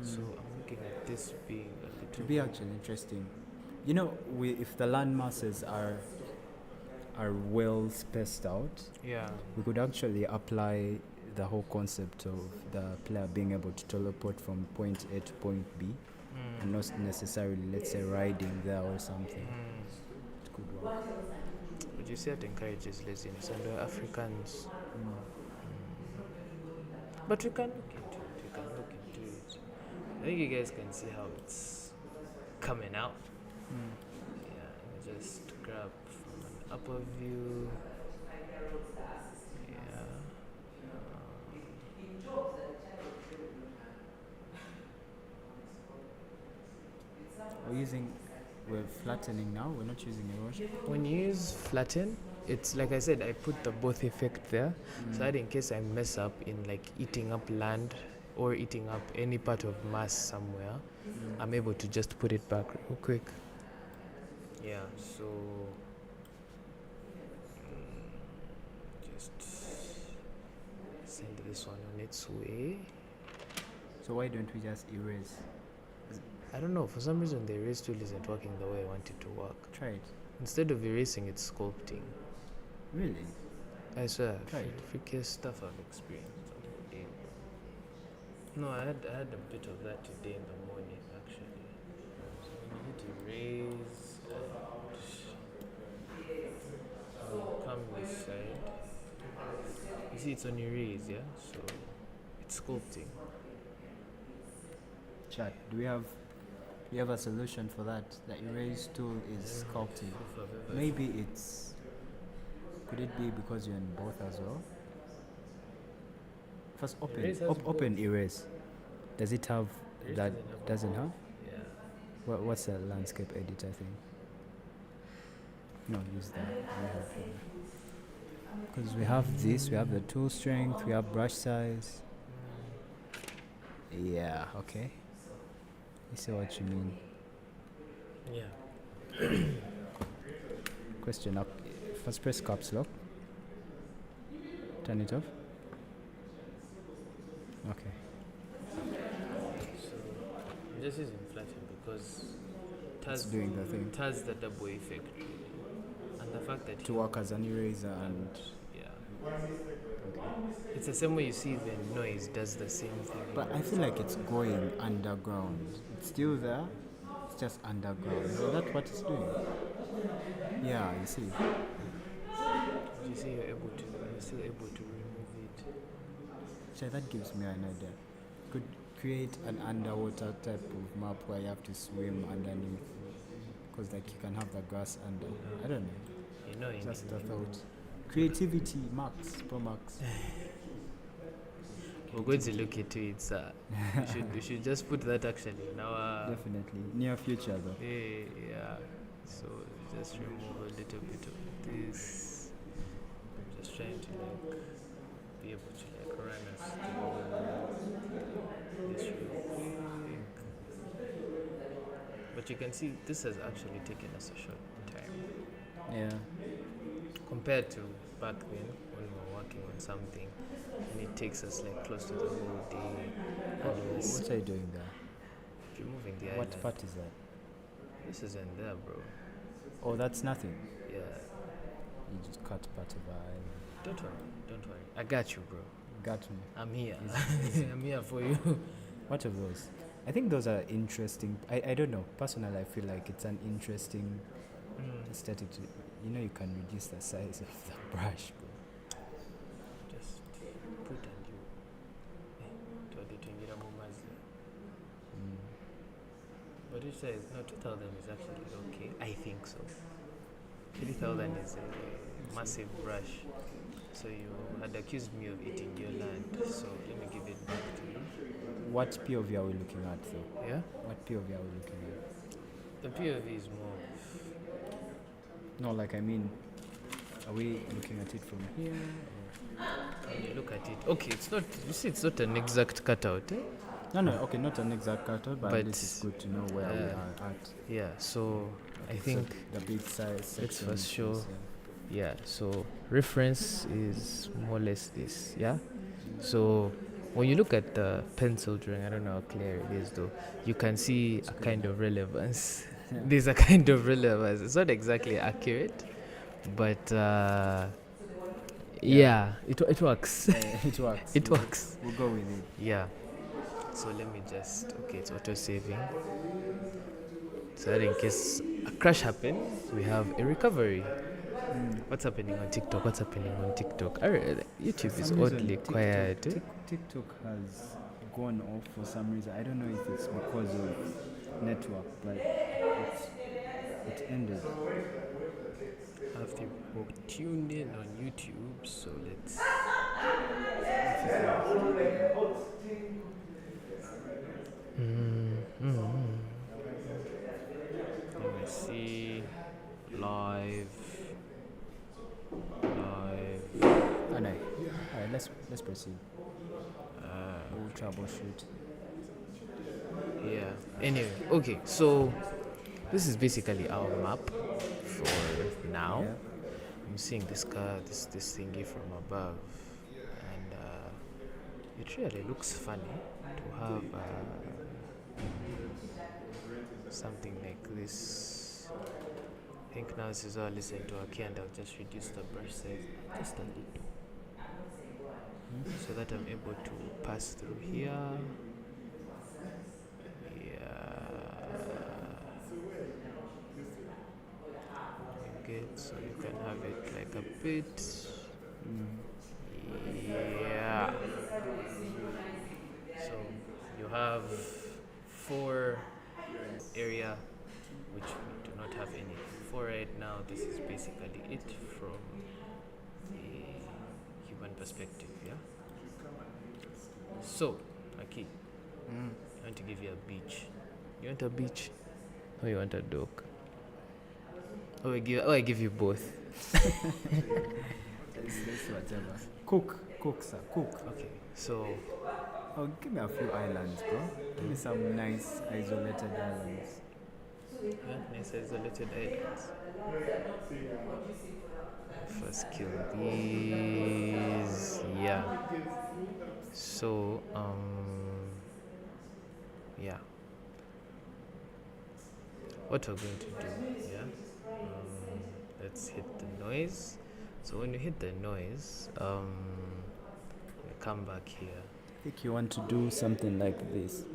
So I'm looking at this being a It little. would be actually interesting. You know, if the land masses are well spaced out, Yeah. we could actually apply the whole concept of the player being able to teleport from point A to point B, and not necessarily, let's say, riding there or something. It could work. Would you say it encourages laziness and we're Africans? But we can look into it. We can look into it. I think you guys can see how it's coming out. Yeah, let me just grab from an upper view. Yeah. We're flattening now. We're not using erosion. When you use flatten, it's like I said, I put the both effect there, so that in case I mess up in like eating up land or eating up any part of mass somewhere, I'm able to just put it back real quick. Yeah, so just send this one on its way. So why don't we just erase? I don't know, for some reason the erase tool isn't working the way I want it to work. Try it. Instead of erasing, it's sculpting. Really? I swear, Try it. freakiest stuff I've experienced on the game. No, I had a bit of that today in the morning, actually. So when you hit erase, and come this side. You see, it's on erase, yeah. So it's sculpting. Chat. Do we have a solution for that? The erase tool is sculpting. Maybe it's. Could it be because you're in both as well? First, Erase has open erase. Does it have Erase that? doesn't have Doesn't have? Yeah. What's the landscape editor thing? No, use that. Because we have this, we have the tool strength, we have brush size. Yeah, okay. I see what you mean. Question up. First press caps lock. Turn it off. Okay. So I'm just using flatten because It's doing the thing. it has the double effect. And the fact that To work as an eraser and yeah. It's the same way you see the noise does the same thing. but I feel like it's going underground. It's still there. It's just underground. Is that what it's doing? Yeah, you see. You see you're still able to remove it. So that gives me an idea. Could create an underwater type of map where you have to swim underneath. Because like you can have the grass under. I don't know. You know, Just a thought. Creativity max, pro max. we're going to look into it, sir. we should just put that actually in our Definitely. Near future though. yeah. So just remove a little bit of this. Just trying to like be able to like run us through this real quick. But you can see this has actually taken us a short time Yeah. compared to back then when we were working on something and it takes us like close to the whole day. And it was What are you doing there? removing the What island. part is that? This isn't there, bro. Oh, that's nothing. Yeah. You just cut part of our island. Don't worry. I got you, bro. Got me. I'm here. Easy. I'm here for you. What of those? I think those are interesting. I don't know. Personally, I feel like it's an interesting aesthetic. You know, you can reduce the size of the brush, bro. Just put and you. Tuadetwengira mumazi. But it says no. 2,000 is actually okay. I think so. 3,000 is a massive brush. So you had accused me of eating your land. So let me give it back to you. What POV are we looking at, though? Yeah. What POV are we looking at? The POV is more. No, like I mean, are we looking at it from here? When you look at it, okay, it's not. You see, it's not an exact cutout. No. Okay, not an exact cutout, but But, this is good to know where we are at. Yeah. So I think the big size. let's section first is show. this, Yeah. So reference is more or less this. Yeah. So when you look at the pencil drawing, I don't know how clear it is though. You can see a kind of relevance. Yeah. There's a kind of relevance. It's not exactly accurate, but yeah, it works. It works. It works. We'll go with it. Yeah. So let me just it's auto saving. So that in case a crash happens, we have a recovery. What's happening on TikTok? YouTube is some reason, oddly quiet. TikTok has gone off for some reason. I don't know if it's because of network, but it ended. I have people tuned in on YouTube, so let's. Let me see. Live. Oh no. Alright, let's proceed. We'll troubleshoot. Yeah. Anyway, okay. So this is basically our map for now. Yeah. I'm seeing this car, this thingy from above, and it really looks funny to have something like this. I think now this is all listening to Aki, and I'll just reduce the brush size just a little, so that I'm able to pass through here. Good, so you can have it like a bit. Yeah. So you have 4 area which we do not have any. 4 right now. This is basically it from the human perspective. Yeah. So, Aki, I want to give you a beach. You want a beach? Or you want a dock? I give you both. It's whatever. Cook, sir. Cook. Okay, so Oh, give me a few islands, bro. Give me some nice isolated islands. Nice isolated islands. First kill these. Yeah. So yeah. What we're going to do, yeah. Let's hit the noise. So when you hit the noise, you come back here. I think you want to do something like this.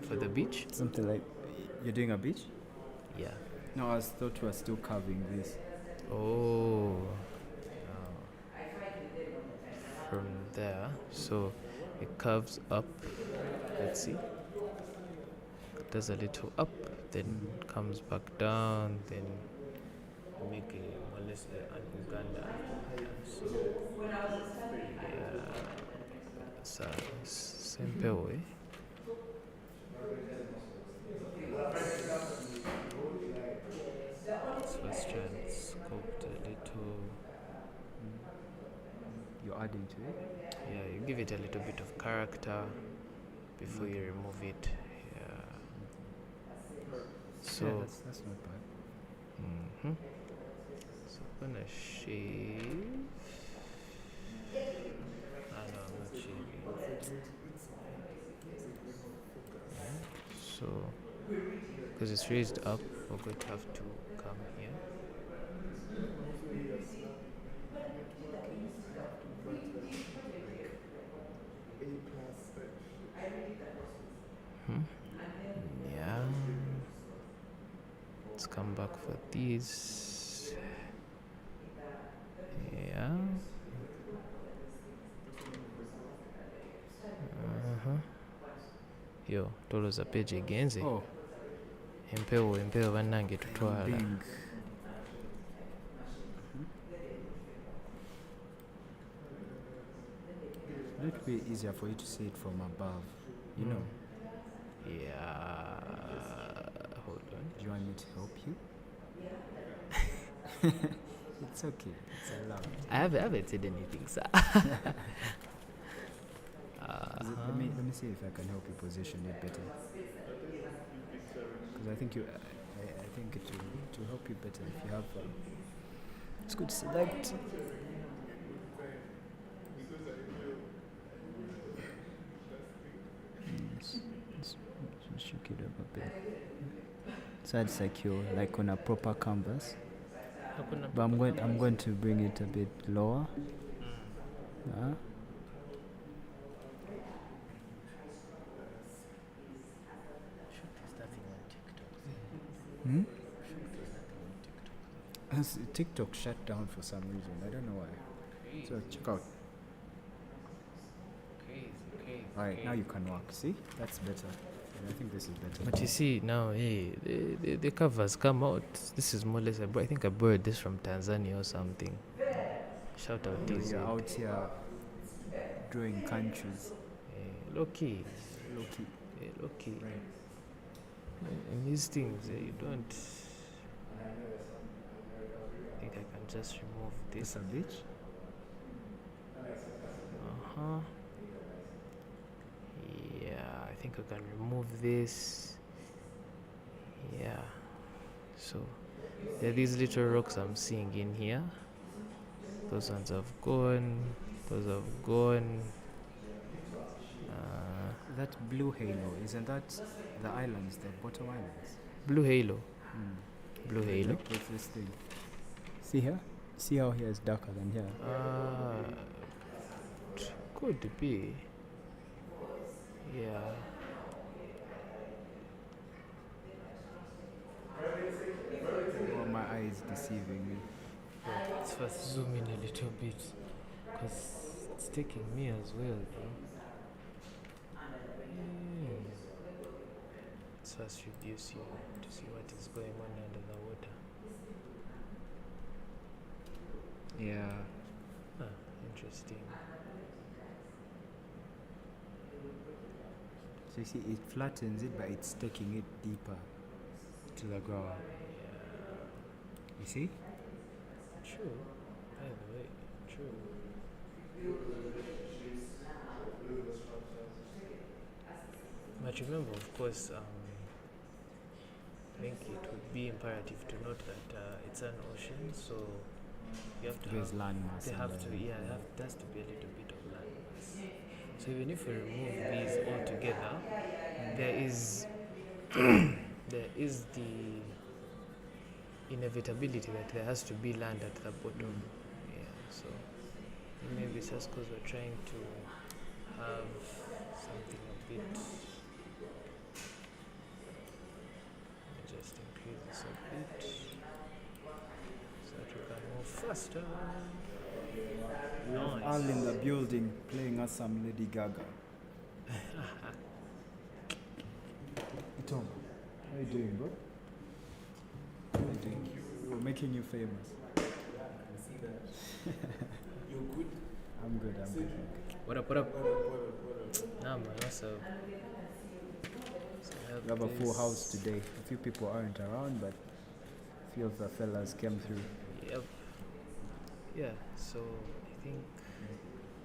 For the beach? Something like you're doing a beach? Yeah. No, I thought you were still carving this. Oh. From there, so it curves up. Let's see. It does a little up, then comes back down, then make a more or less an Uganda. So yeah, so simple way. Let's first try and sculpt a little. You're adding to it? Yeah, you give it a little bit of character before you remove it. Yeah. So yeah, that's not bad. So I'm gonna shave. Ah no, I'm not shaving. So, because it's raised up, we're going to have to come here. Yeah. Let's come back for these. Yeah. Yo, toloza page egenze. Oh, Empewo bannange tutwala. being it would be easier for you to see it from above, you know. Yeah. Hold on. Do you want me to help you? It's okay. It's allowed. I haven't said anything, sir. Let me see if I can help you position it better. Because I think I think it will help you better if you have. It's good to select. Let's shake it up a bit. So it's like on a proper canvas. But I'm going to bring it a bit lower. TikTok shut down for some reason. I don't know why. So check out. Crazy. Alright, now you can walk. See? That's better. I think this is better. But you see now, hey, the covers come out. This is more or less I think I borrowed this from Tanzania or something. Shout out these. You're out here drawing countries. Low key. Right. And these things, you don't. I think I can just remove this. This a bitch? Yeah, I think I can remove this. Yeah. So there are these little rocks I'm seeing in here. Those ones have gone. Those have gone. That blue halo, isn't that the islands, the bottom islands? Blue halo. Blue halo. Like this thing. See here? See how here is darker than here? Could be. Yeah. Oh, my eye is deceiving me. Let's first zoom in a little bit, because it's taking me as well, bro. Let's first reduce you to see what is going on under the water. Yeah. Interesting. So you see, it flattens it, but it's taking it deeper to the ground. You see? True. By the way, true. But remember, of course, think it would be imperative to note that it's an ocean, so you have to There's have, land mass. they in have there. to, yeah, there has to be a little bit of land mass. So even if we remove these altogether, there is there is the inevitability that there has to be land at the bottom. Yeah, so maybe it's just because we're trying to have something a bit. Let me just increase this a bit so that we can move faster. We have Al in the building playing us some Lady Gaga. Tom, how are you doing, bro? How are you doing? We're making you famous. I can see that. You're good? I'm good. What up? Nah, man, what's up? We have a full house today. A few people aren't around, but a few of the fellas came through. Yep. Yeah, so I think,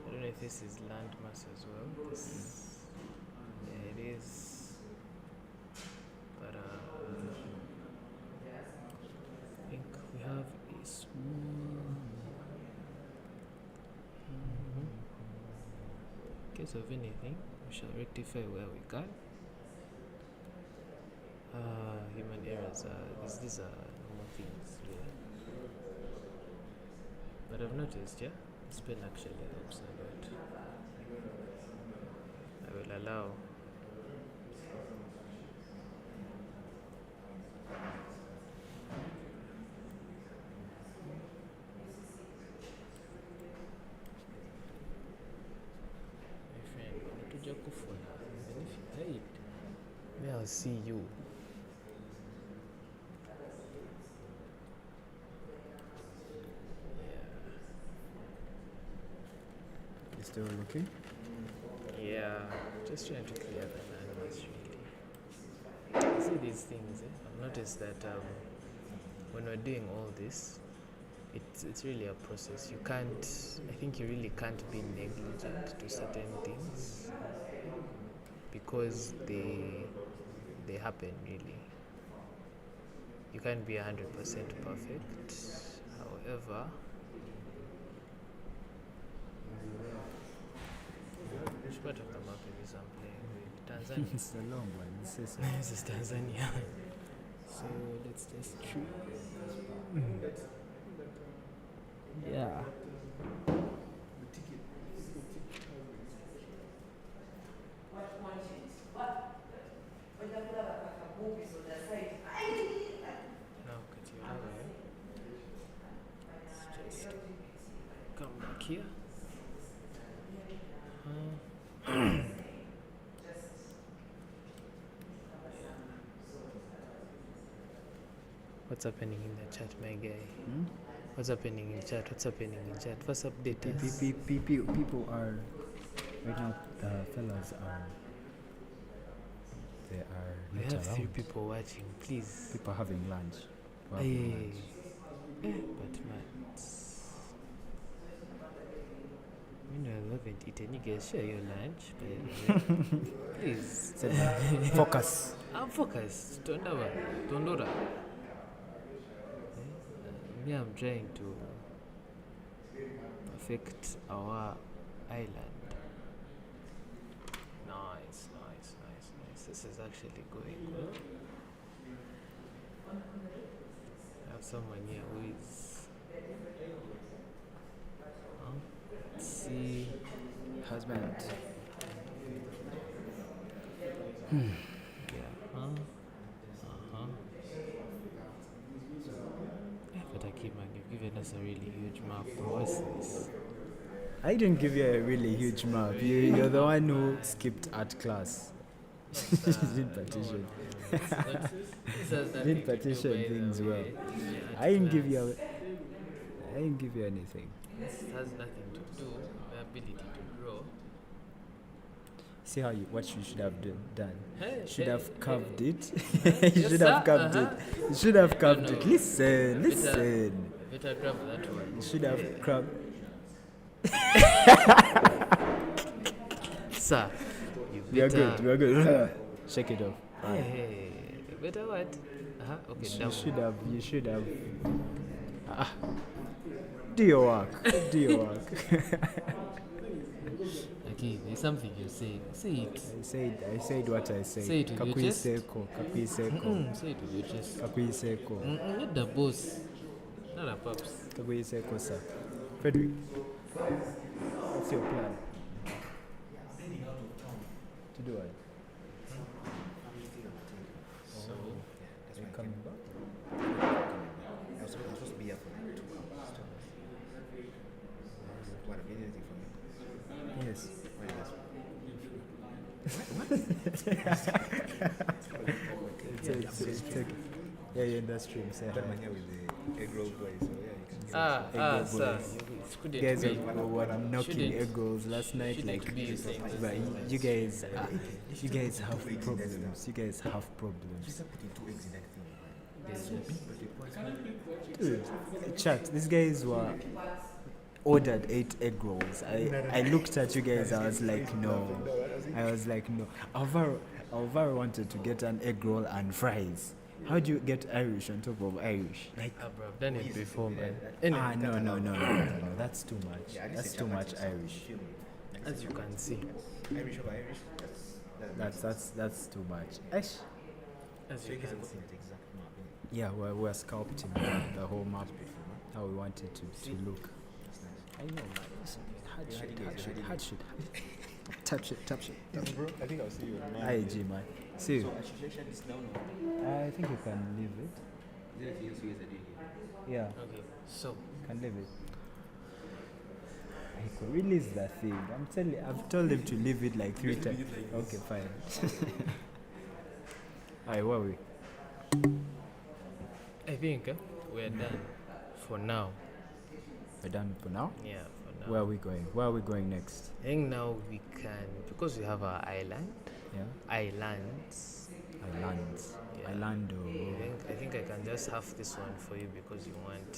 I don't know if this is land mass as well. Yeah, it is. But I think we have a small. In case of anything, we shall rectify where we can. Human errors these are normal things, really. But I've noticed, yeah, this pen actually helps a lot. I will allow. My friend, unatuja kufuna, even if you hide, may I'll see you. You still looking? Yeah, just trying to clear the landmass really. You see these things, I've noticed that when we're doing all this, it's really a process. I think you really can't be negligent to certain things because they happen really. You can't be 100% perfect. However, which part of the map is I'm playing with? Tanzania. It's a long one. This This is Tanzania. So let's just choose. Yeah. Now cut your away. Let's just come back here. What's happening in the chat, my guy? What's happening in chat? What's update us? People are right now. The fellas are. They are We not have around. 3 people watching, please. People having lunch. We're Hey. having lunch. But man, you know, I haven't eaten. You guys share your lunch, by the way. Please. Focus. I'm focused. Tondora. Me, I'm trying to perfect our island. Nice. This is actually going well. I have someone here who is. Let's see. Husband. Yeah. But Akima, you've given us a really huge map. What's this? I didn't give you a really huge map. You're the one who skipped art class. Didn't partition. Didn't partition things well. I didn't give you anything. This has nothing to do with the ability to grow. See what you should have done. Hey, Should hey, have carved it. Yes, You should have sir. carved it. You should have carved it. no. Listen. Better grab that one. You should have carved. Sir, you We are better. good. Shake it off. Hey, better what? Okay, You double. should have. Ah, do your work. Do your work. Okay, there's something you say. Say it. I said what I said. Say it with your chest. Kakwiseko. Say it with your chest. Kakwiseko. Not the boss. Not the pups. Kakwiseko, sir. Frederick, what's your plan? To do what? So, Are you coming back? I was supposed to be here for like 2 hours. 2 hours. What, have you anything for me? Yes. What is that? It's okay. Yeah, you're in the stream. Say I got my hi. hair with the egg roll boy, so yeah, you can sir. boys. Couldn't Guys be. were knocking Shouldn't- egg rolls last night. shouldn't Like, be saying this. but you guys have problems. You guys have You problems. start putting 2 eggs in that thing. There's just- Dude, chat. These guys were ordered 8 egg rolls. I looked at you guys. I was like, no. Alvaro wanted to get an egg roll and fries. How do you get Irish on top of Irish? Like, bro, I've done it before, man. no. That's too much. Yeah, at least That's it's too much dramatic, so Irish. you feel me? Like, As you can see. Irish over Irish, That's too much. Eish. As so you you guys are can cooking see. it exact map, innit? Yeah, we're sculpting the whole map, how we want it to look. That's nice. I know, man. Listen, hard You're shit. Tap shit. Bro, I think I'll see you on Hi, G, man. See you. So I should shut this down or I think you can leave it. is there anything else you guys are doing here? Yeah, Okay, so can leave it. I could release that thing. I've told him to leave it like 3 times. Okay, fine. Alright, where are we? I think we're done for now. We're done for now. Yeah, for now. Where are we going? Where are we going next? I think now we can, because we have our islands. Yeah, Islands. Yeah. Islando. I think I can just have this one for you because you want.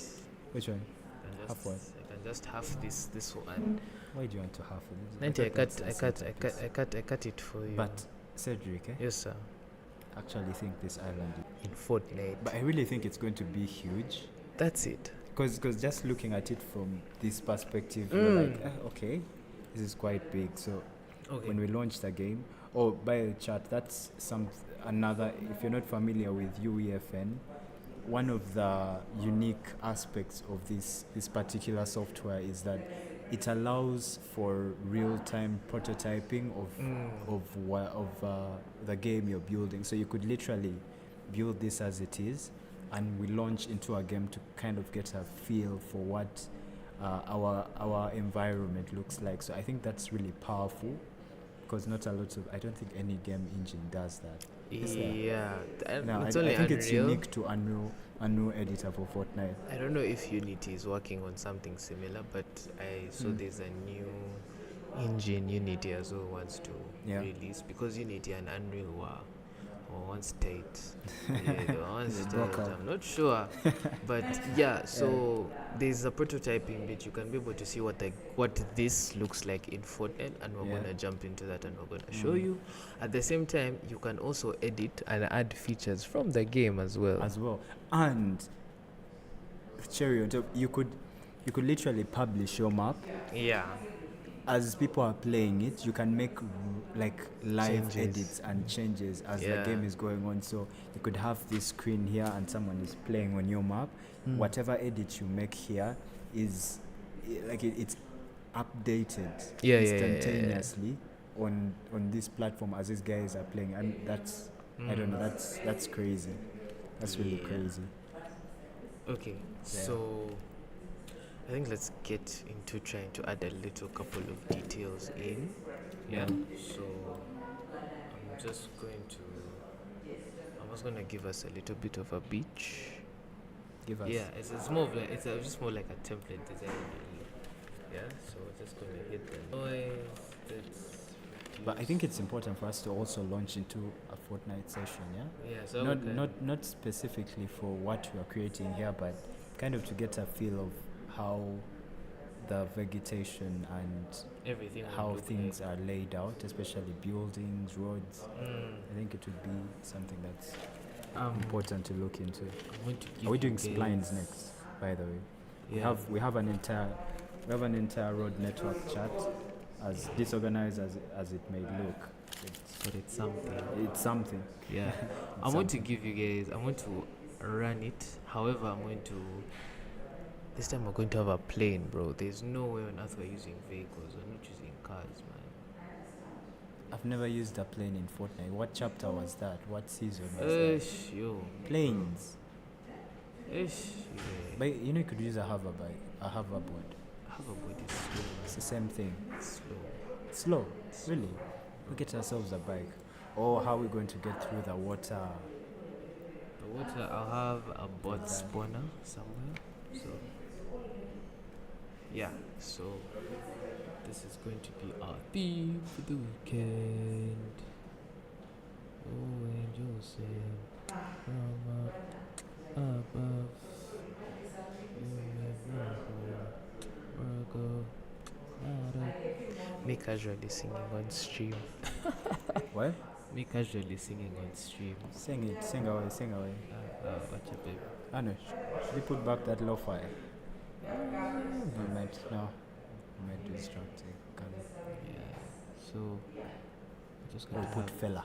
Which one? I can Have just, what? I can just have this one. Why do you want to have it? 90. thought I that's the cut it for you. But Cedric, yes, sir. actually think this island. In Fortnite. But I really think it's going to be huge. That's it. Because just looking at it from this perspective, you're like, okay, this is quite big. So Okay. when we launch the game, by the chat, that's another. If you're not familiar with Uefn, one of the unique aspects of this particular software is that it allows for real-time prototyping of the game you're building. So you could literally build this as it is, and we launch into a game to kind of get a feel for what our environment looks like. So I think that's really powerful, because not a lot of, I don't think any game engine does that. Is there? Yeah. No, It's I only think it's Unreal. unique to Unreal editor for Fortnite. I don't know if Unity is working on something similar, but I saw there's a new engine Unity as well wants to Yeah. release, because Unity and Unreal were once tight. Yeah, they were once They tight. broke up. I'm not sure, but yeah. So there's a prototyping bit. You can be able to see what this looks like in Fortnite, and we're Yeah. gonna jump into that and we're gonna show you. At the same time, you can also edit and add features from the game as well. And cherry on top, you could literally publish your map Yeah. as people are playing it. You can make like live Changes. edits and changes as the Yeah. game is going on. So you could have this screen here and someone is playing on your map. Whatever edit you make here is it's updated Yeah, instantaneously on this platform as these guys are playing, and that's I don't know, that's crazy. That's really Yeah. crazy. Okay, so I think let's get into trying to add a little couple of details in. Yeah. So I'm just going to give us a little bit of a beach. Give us. Yeah, it's more of like just more like a template design. Really. Yeah. So we're just gonna hit the noise. But I think it's important for us to also launch into a Fortnite session, yeah? Yeah. So Not specifically for what we are creating here, but kind of to get a feel of how the vegetation and everything. would how look things like. are laid out, especially buildings, roads. Mm. I think it would be something that's important to look into. I'm going to give Are we you doing guys- splines next? By the way, Yeah. we have an entire road network chart, as disorganized as it may look. But it's something. It's something. Yeah. I'm going to give you guys. I'm going to run it. However, I'm going to. This time we're going to have a plane, bro. There's no way on earth we're using vehicles. We're not using cars, man. I've never used a plane in Fortnite. What chapter was that? What season was that? Yo. Planes. Yeah. But you know, you could use a hoverboard. Hoverboard is slow. It's the same thing. Slow. Slow. Really? We get ourselves a bike. Or how are we going to get through the water? The water, I'll have a bot spawner somewhere. So, yeah. So, this is going to be our theme for the weekend. Oh, angels sing from up above. Me casually singing on stream. What? Me casually singing on stream. Sing away. What's your baby? I know. Should we put back that lo-fi? We might distract it. Yeah. So, I'm just We'll gonna put have. fella.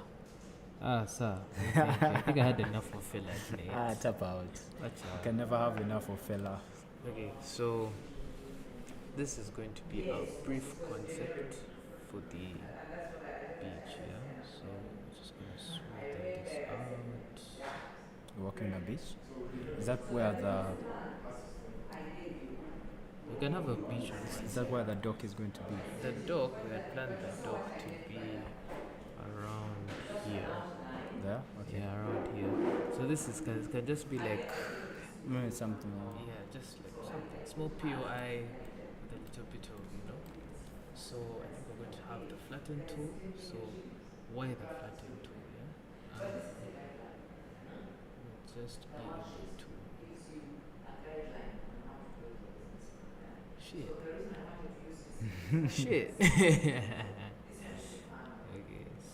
Sir. Thank you. I think I had enough of filler today. Tap out. You can never have enough of fella. Okay, so this is going to be a brief concept for the beach, yeah? So we're just going to smoothen this out. Walking on the beach? Is that where We can have a beach on is this. that where the dock is going to be? The dock, we had planned the dock to be around here. There? Okay. Yeah, around here. So this is can just be like, Something. yeah, just like something small POI with a little bit of, So I think we're going to have the flatten tool. So why the flatten tool? Yeah, we'll just be able to. Shit. Okay,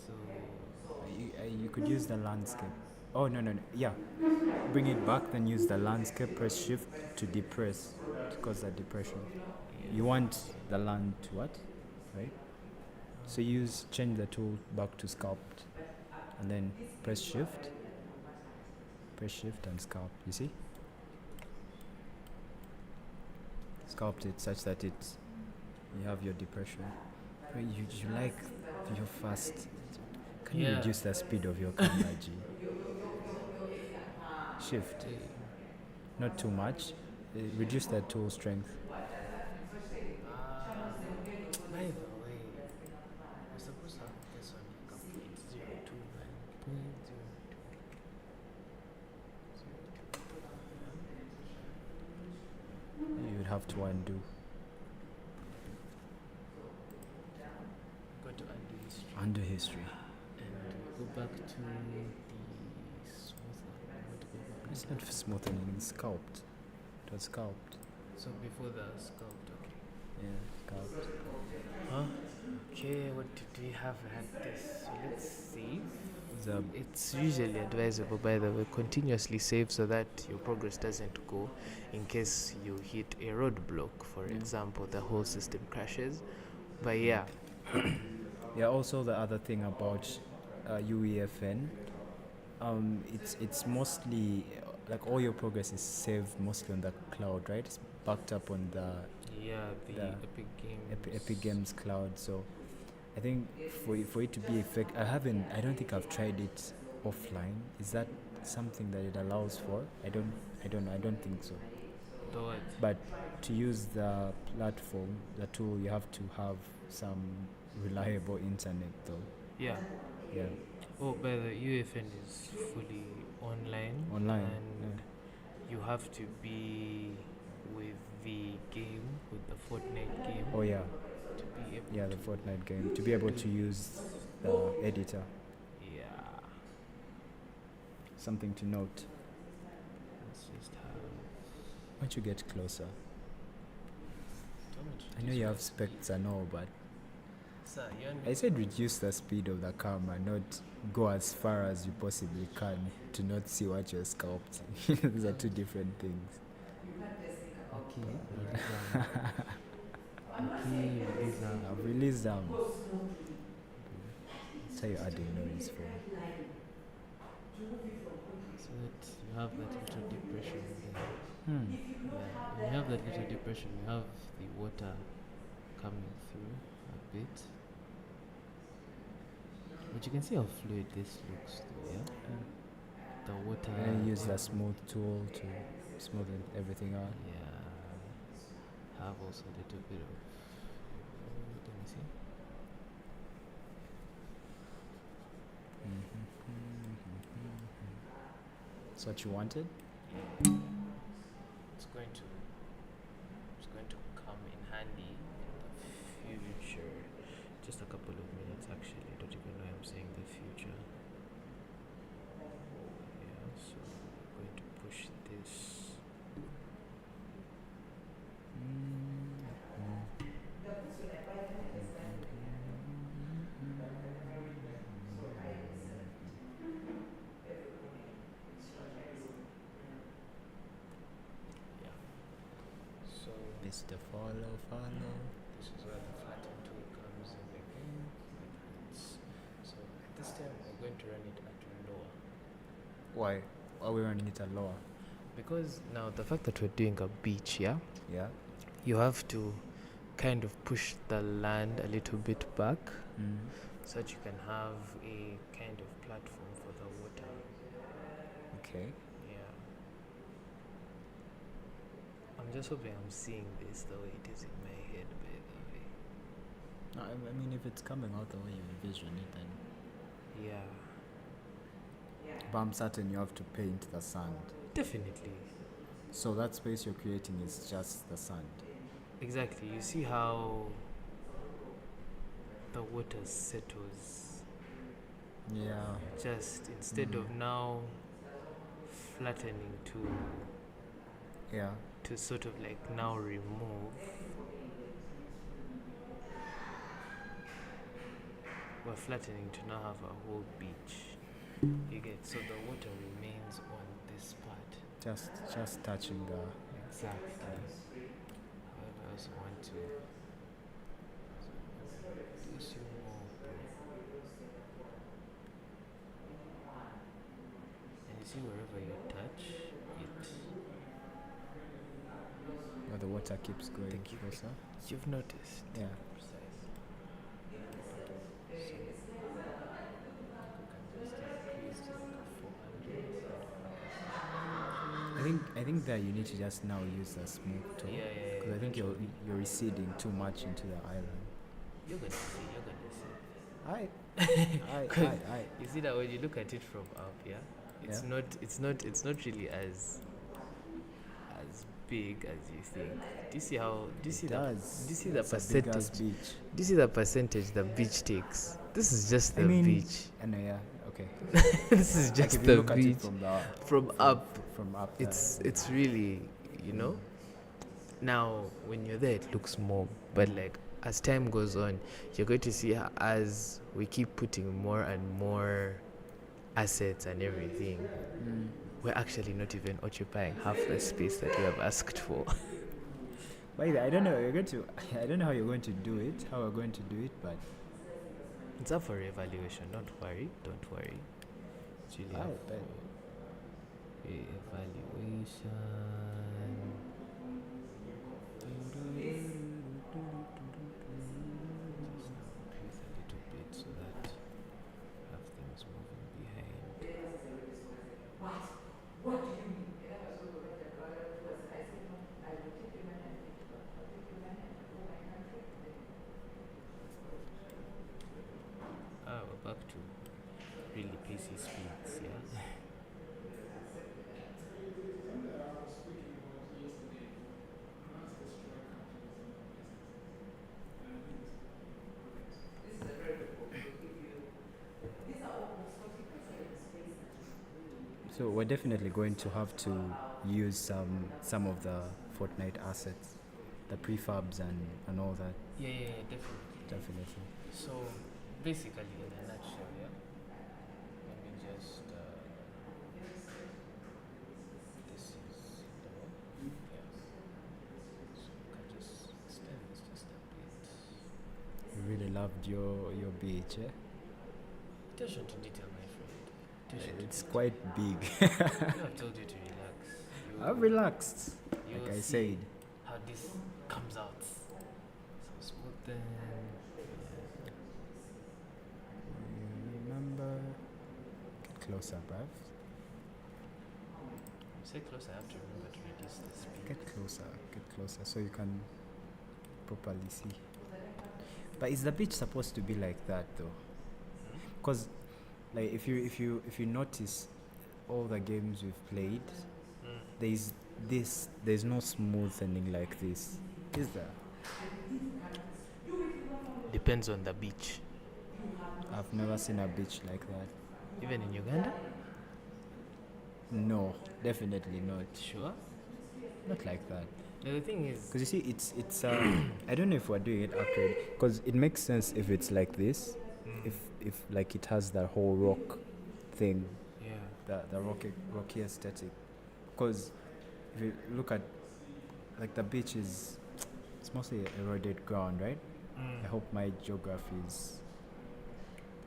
so You could use the landscape. Oh no. Yeah. Bring it back, then use the landscape, press shift to depress, to cause that depression. You want the land to what? Right? So change the tool back to sculpt, and then press shift and sculpt. You see? Sculpt it such that you have your depression. You like your fast. Can you reduce the speed of your camera, G? Shift. Not too much. Reduce the tool strength. by the way, we're supposed to have this on like a 0.029. You would have to undo. Go to undo history Undo history. and go back to the smooth one. I want to go back. It's not smoothing, it's sculpt. It was sculpt. So before the sculpt, okay. Yeah, sculpt. Huh? Okay, what did we have at this? So let's save. It's usually advisable, by the way, continuously save so that your progress doesn't go in case you hit a roadblock, for example, the whole system crashes. But yeah. Yeah, also the other thing about Uefn, it's mostly like all your progress is saved mostly on the cloud, right? It's backed up on the The Epic Games. Epic Games cloud. So I think for it to be effective, I don't think I've tried it offline. Is that something that it allows for? I don't think so. The what? But to use the platform, the tool, you have to have some reliable internet, though. Yeah. Yeah. Oh, but the UFN is fully online. Online, And you have to be with the game, with the Fortnite game. Oh yeah. To be able Yeah, the Fortnite game, to be able to use the editor. Yeah. Something to note. Let's just have. Once you get closer, Don't I know you have specs and all, but Sir, you want I me? said reduce the speed of the camera, not go as far as you possibly can to not see what you're sculpting. These are two different things. Okay, okay, release them. I've released them. That's how you're adding noise for. So that you have that little depression there. Hmm. Yeah, when you have that little depression, you have the water coming through a bit. But you can see how fluid this looks though, yeah? The water. And use the smooth tool to smoothen everything out. Yeah. Have also a little bit of. Let me see. That's what you wanted? It's going to come in handy in the future. Just a couple of minutes actually. I don't even know I'm saying the future. Yeah, so we're going to push this. Yeah. So Mr. Follow. this is where the flatten tool comes in again. So at this time we're going to run it at lower. Why? Why are we running it at lower? Because now the fact that we're doing a beach, yeah, Yeah. you have to kind of push the land a little bit back so that you can have a kind of platform for the water. Okay. Yeah. I'm just hoping I'm seeing this the way it is in my head, by the way. No, I mean, if it's coming out the way you envision it, then. Yeah. But I'm certain you have to paint the sand. Definitely. So that space you're creating is just the sand. Exactly. You see how the water settles. Yeah. Just instead of now flattening Yeah. to sort of like now remove, we're flattening to now have a whole beach. You get, so the water remains on this part. Just touching the. Exactly. However, I also want to do some more. And you see wherever you touch it, Where the water keeps going Thank you. closer. you've noticed. Yeah. Precise. So you can just increase to like 400. I think that you need to just now use the smooth tool. Yeah, Because I think you're receding too much into the island. You're gonna see. I. You see that when you look at it from up, yeah, it's not really as big as you think. Do you see how? Do you see that? Do you see the percentage? Beach. Do you see the percentage the beach takes? This is just the I mean, beach. And yeah, okay. This is Like just if you the look at beach it from up. From up. It's really, you know. Now when you're there, it looks small, but like as time goes on, you're going to see as we keep putting more and more assets and everything, we're actually not even occupying half the space that we have asked for. By the way, I don't know. I don't know how you're going to do it. How we're going to do it, but It's up for evaluation. Don't worry. It's really I up for bet. evaluation. Just increase a little bit so that I have things moving behind. We're back to really pacey speeds, yeah. So we're definitely going to have to use some of the Fortnite assets, the prefabs and all that. Yeah, definitely. Definitely. So basically, in a nutshell, yeah. Let me just. This is the one. Yeah. So you can just extend this just a bit. You really loved your beach, eh? Attention to detail, my friend. Attention to It's detail. quite big. I've told you to relax. I've relaxed, You'll like I see said. how this comes out. So smooth and Remember, get closer, bruv. say close. I have to remember to reduce the speed. Get closer, so you can properly see. But is the beach supposed to be like that though? Because, like, if you notice, all the games we've played, there's no smoothening like this, is there? Depends on the beach. I've never seen a beach like that. Even in Uganda? No, definitely not. Sure. Not like that. No, the thing is, Because you see, it's I don't know if we're doing it accurately. Because it makes sense if it's like this, if like it has that whole rock thing, yeah. the rocky aesthetic. Because if you look at, like, the beach it's mostly eroded ground, right? I hope my geography is.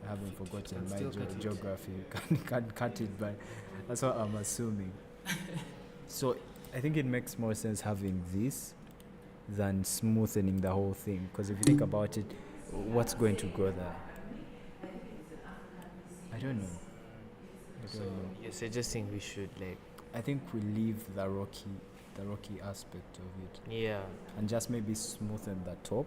I haven't forgotten can my still cut it. geography. Can cut it, but that's what I'm assuming. So I think it makes more sense having this than smoothening the whole thing. Because if you think about it, what's going to go there? I don't know. So you're suggesting we should like, I think we leave the rocky aspect of it yeah. and just maybe smoothen the top.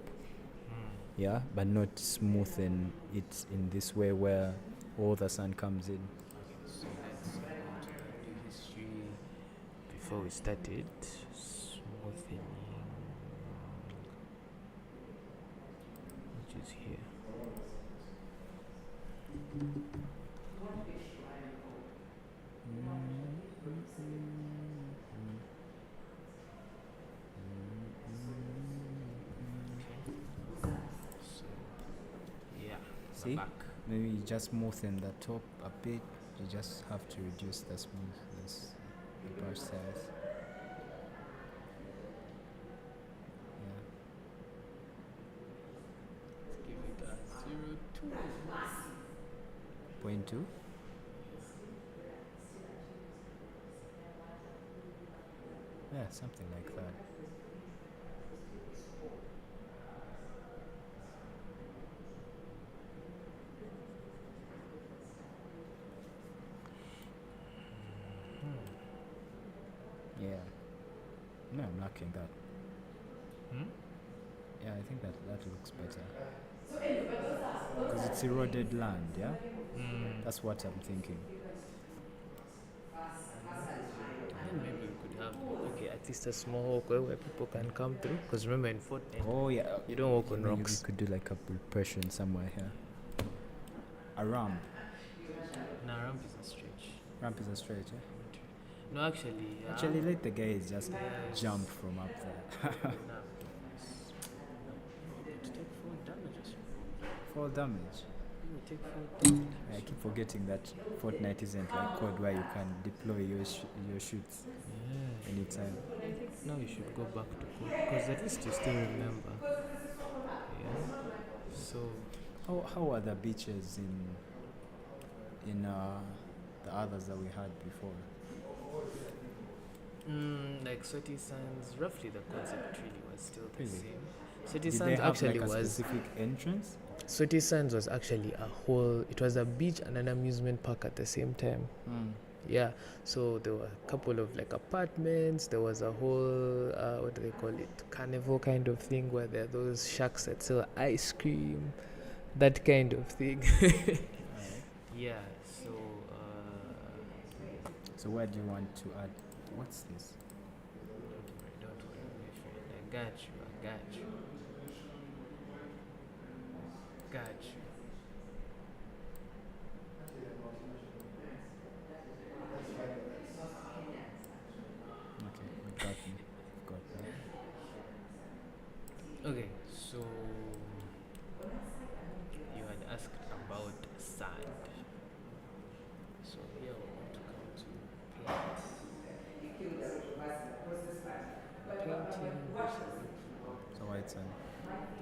Yeah, but not smoothen it in this way where all the sun comes in. So let's go to the history before we started. Smoothening, which is here. So yeah, See? back. Maybe you just smoothen the top a bit. You just have to reduce the smoothness, the brush size. Yeah. Let's give it a 0.2. 0.2. Yeah, something like that. Yeah. No, I'm liking that. Yeah, I think that looks better. Because it's eroded land, yeah? That's what I'm thinking. Then maybe we could have at least a small walkway where people can come through. Because remember in Fortnite, Oh, yeah. you don't walk on You rocks. could do like a depression somewhere here. A ramp. No, ramp is a stretch. Ramp is a stretch, yeah? No, actually. Actually, let the guys just Yes. jump from up there. No. To take full damages. Fall damage. You will take full damage. I keep forgetting that Fortnite isn't like code where you can deploy your shoots Yeah. anytime. I think now you should go back to code because at least you still remember. Yeah. So How are the beaches in the others that we had before? like sweaty sands, roughly the concept really was still the Really? same. Sweaty Did they sands have actually like a was specific entrance? Sweaty sands was actually a whole. It was a beach and an amusement park at the same time. Yeah, so there were a couple of like apartments. There was a whole what do they call it, carnival kind of thing where there are those shacks that sell ice cream, that kind of thing. Yeah. So So where do you want to add? What's this? don't worry, my friend. I got you. Got you. Okay, you got me. Got that. Okay, so That's fine.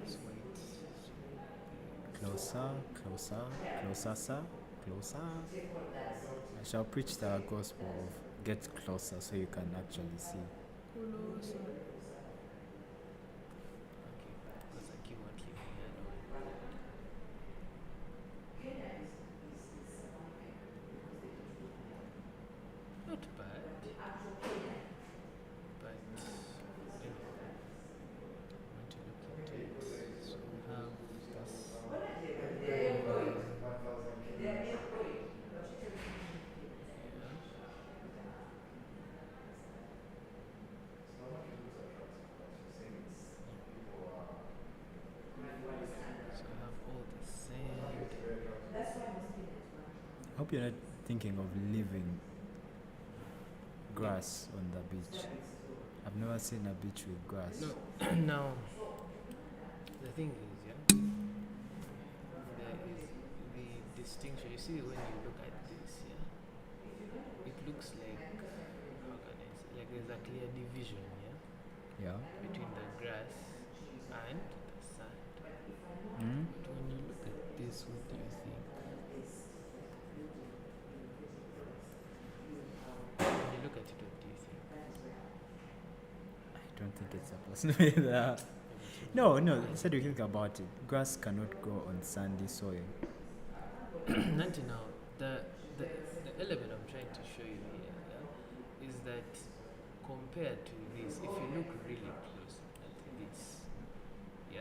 This white. Closer, closer, closer, sir, closer. I shall preach the gospel of get closer so you can actually see. Closer. Okay, because I keep on leaving here alone. Not bad. But anyway, I want to look into it. So we have this. So I have all the sand. I hope you're not thinking of leaving grass on the beach. I've never seen a beach with grass. No, now the thing is, yeah, there is the distinction. You see, when you look at this, yeah, it looks like how can I say? Like there's a clear division, yeah, Yeah. between the grass and the sand. Mm? But when you look at this, what do you think? When you look at it, what do you think? I don't think it's supposed to be there. No, said you think about it. Grass cannot grow on sandy soil. Until now, the element I'm trying to show you here, yeah, is that compared to this, if you look really close at this, yeah,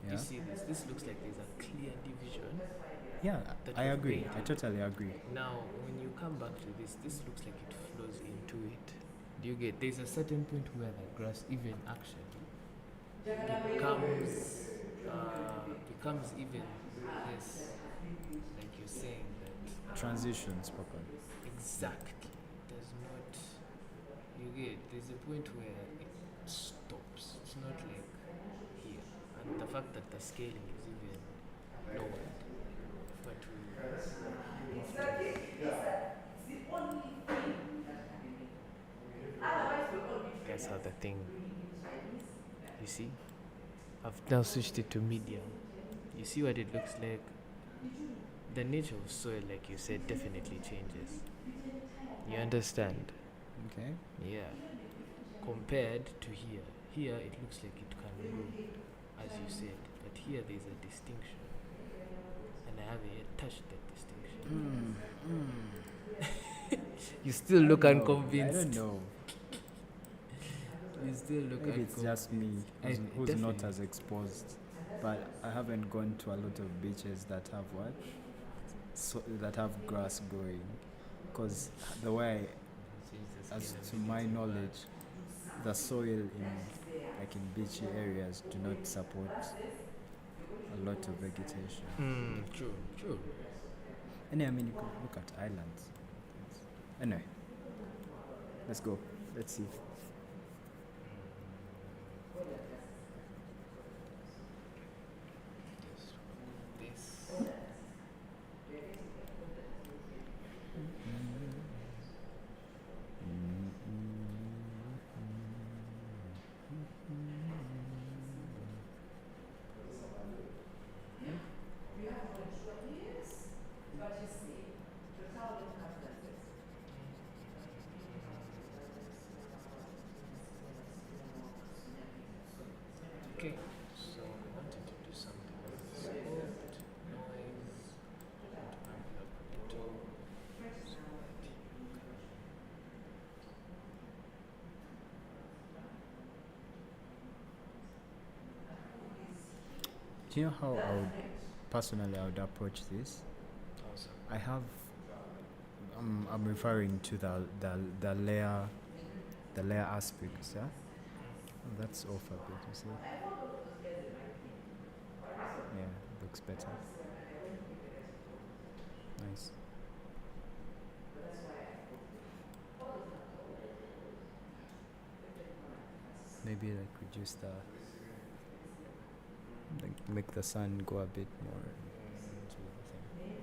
Yeah. you see this. This looks like there's a clear division. Yeah, That I was agree. I painted. totally agree. Now, when you come back to this looks like it flows into it. Do you get? There's a certain point where the grass even actually becomes even this, like you're saying that Transitions properly. exactly does not. You get? There's a point where it stops. It's not like here, and the fact that the scaling is even lowered. But we move to that's how the thing, you see, I've now switched it to medium. You see what it looks like? The nature of soil, like you said, definitely changes. You understand? Okay. Yeah. Compared to here. Here it looks like it can grow, as you said. But here there's a distinction. And I haven't yet touched that distinction. You still look No, unconvinced. I don't know. You still look Maybe it's just me who's not definitely. as exposed. But I haven't gone to a lot of beaches that have what? So, that have grass growing. Because the way, as to my knowledge, the soil in beachy areas do not support a lot of vegetation. True. And I mean, you could look at islands. Anyway, let's go. Let's see. This. Okay, so I wanted to do something with scope, noise, and to amp it up a little so that you can. Do you know how I would approach this? Awesome. I have. I'm referring to the layer aspects. Yeah. Oh, that's off a bit. You see? Yeah, looks better. Nice. Maybe like reduce make the sun go a bit more into the thing.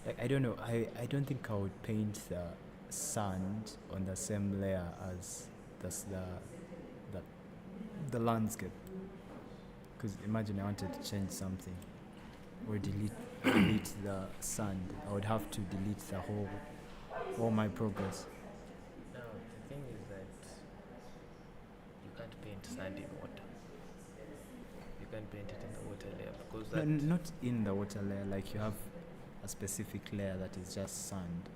Like I don't know. I don't think I would paint the sand on the same layer as the The landscape. Because imagine I wanted to change something or delete the sand. I would have to delete all my progress. Now, the thing is that you can't paint sand in water. You can't paint it in the water layer because No, that. not in the water layer, like you have a specific layer that is just sand.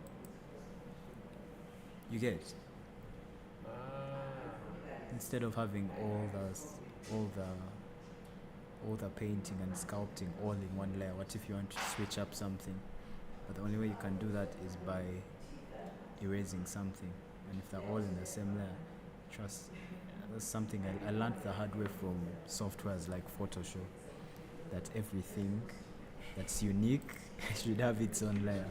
You get it? Instead of having all the painting and sculpting all in one layer, what if you want to switch up something? But the only way you can do that is by erasing something. And if they're all in the same layer, trust, that's something I learned the hard way from softwares like Photoshop, that everything that's unique should have its own layer.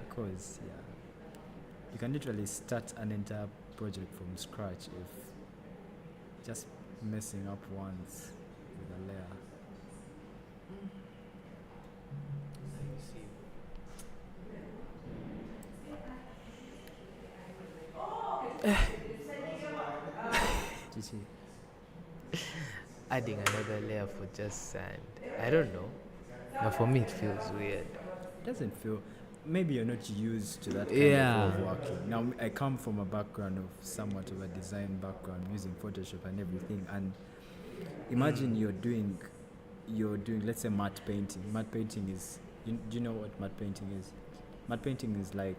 Because, yeah, you can literally start an entire project from scratch if just messing up once with a layer. GG. Adding another layer for just sand. I don't know. But for me, it feels weird. It doesn't feel. Maybe you're not used to that kind Yeah. of way of working. Now, I come from a background of somewhat of a design background, using Photoshop and everything. And imagine you're doing, let's say, matte painting. Matte painting is. Do you know what matte painting is? Matte painting is like.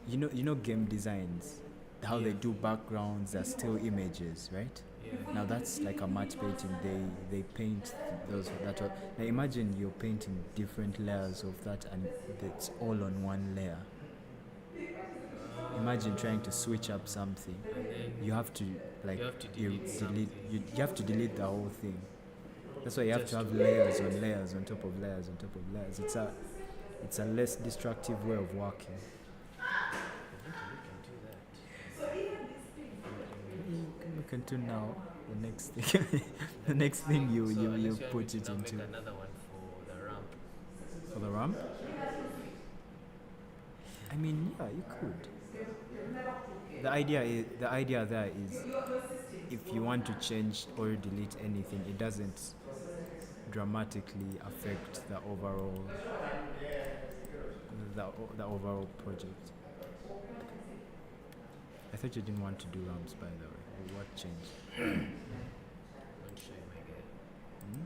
You know game designs, how they do backgrounds are still images, right? Yeah. Now that's like a matte painting. They paint those that. Now imagine you're painting different layers of that, and it's all on one layer. Imagine trying to switch up something. And then You have to like You have to delete something. you have to delete the whole thing. That's why you have Just to have to- layers on layers on top of layers on top of layers. It's a less destructive way of working. You can do now. The next thing, the next thing you put it into Make another one for the ramp. for the ramp. I mean, yeah, you could. The idea there is, if you want to change or delete anything, it doesn't dramatically affect the overall project. I thought you didn't want to do ramps, by the way. What changed? I'm going to show you my guy. Hmm?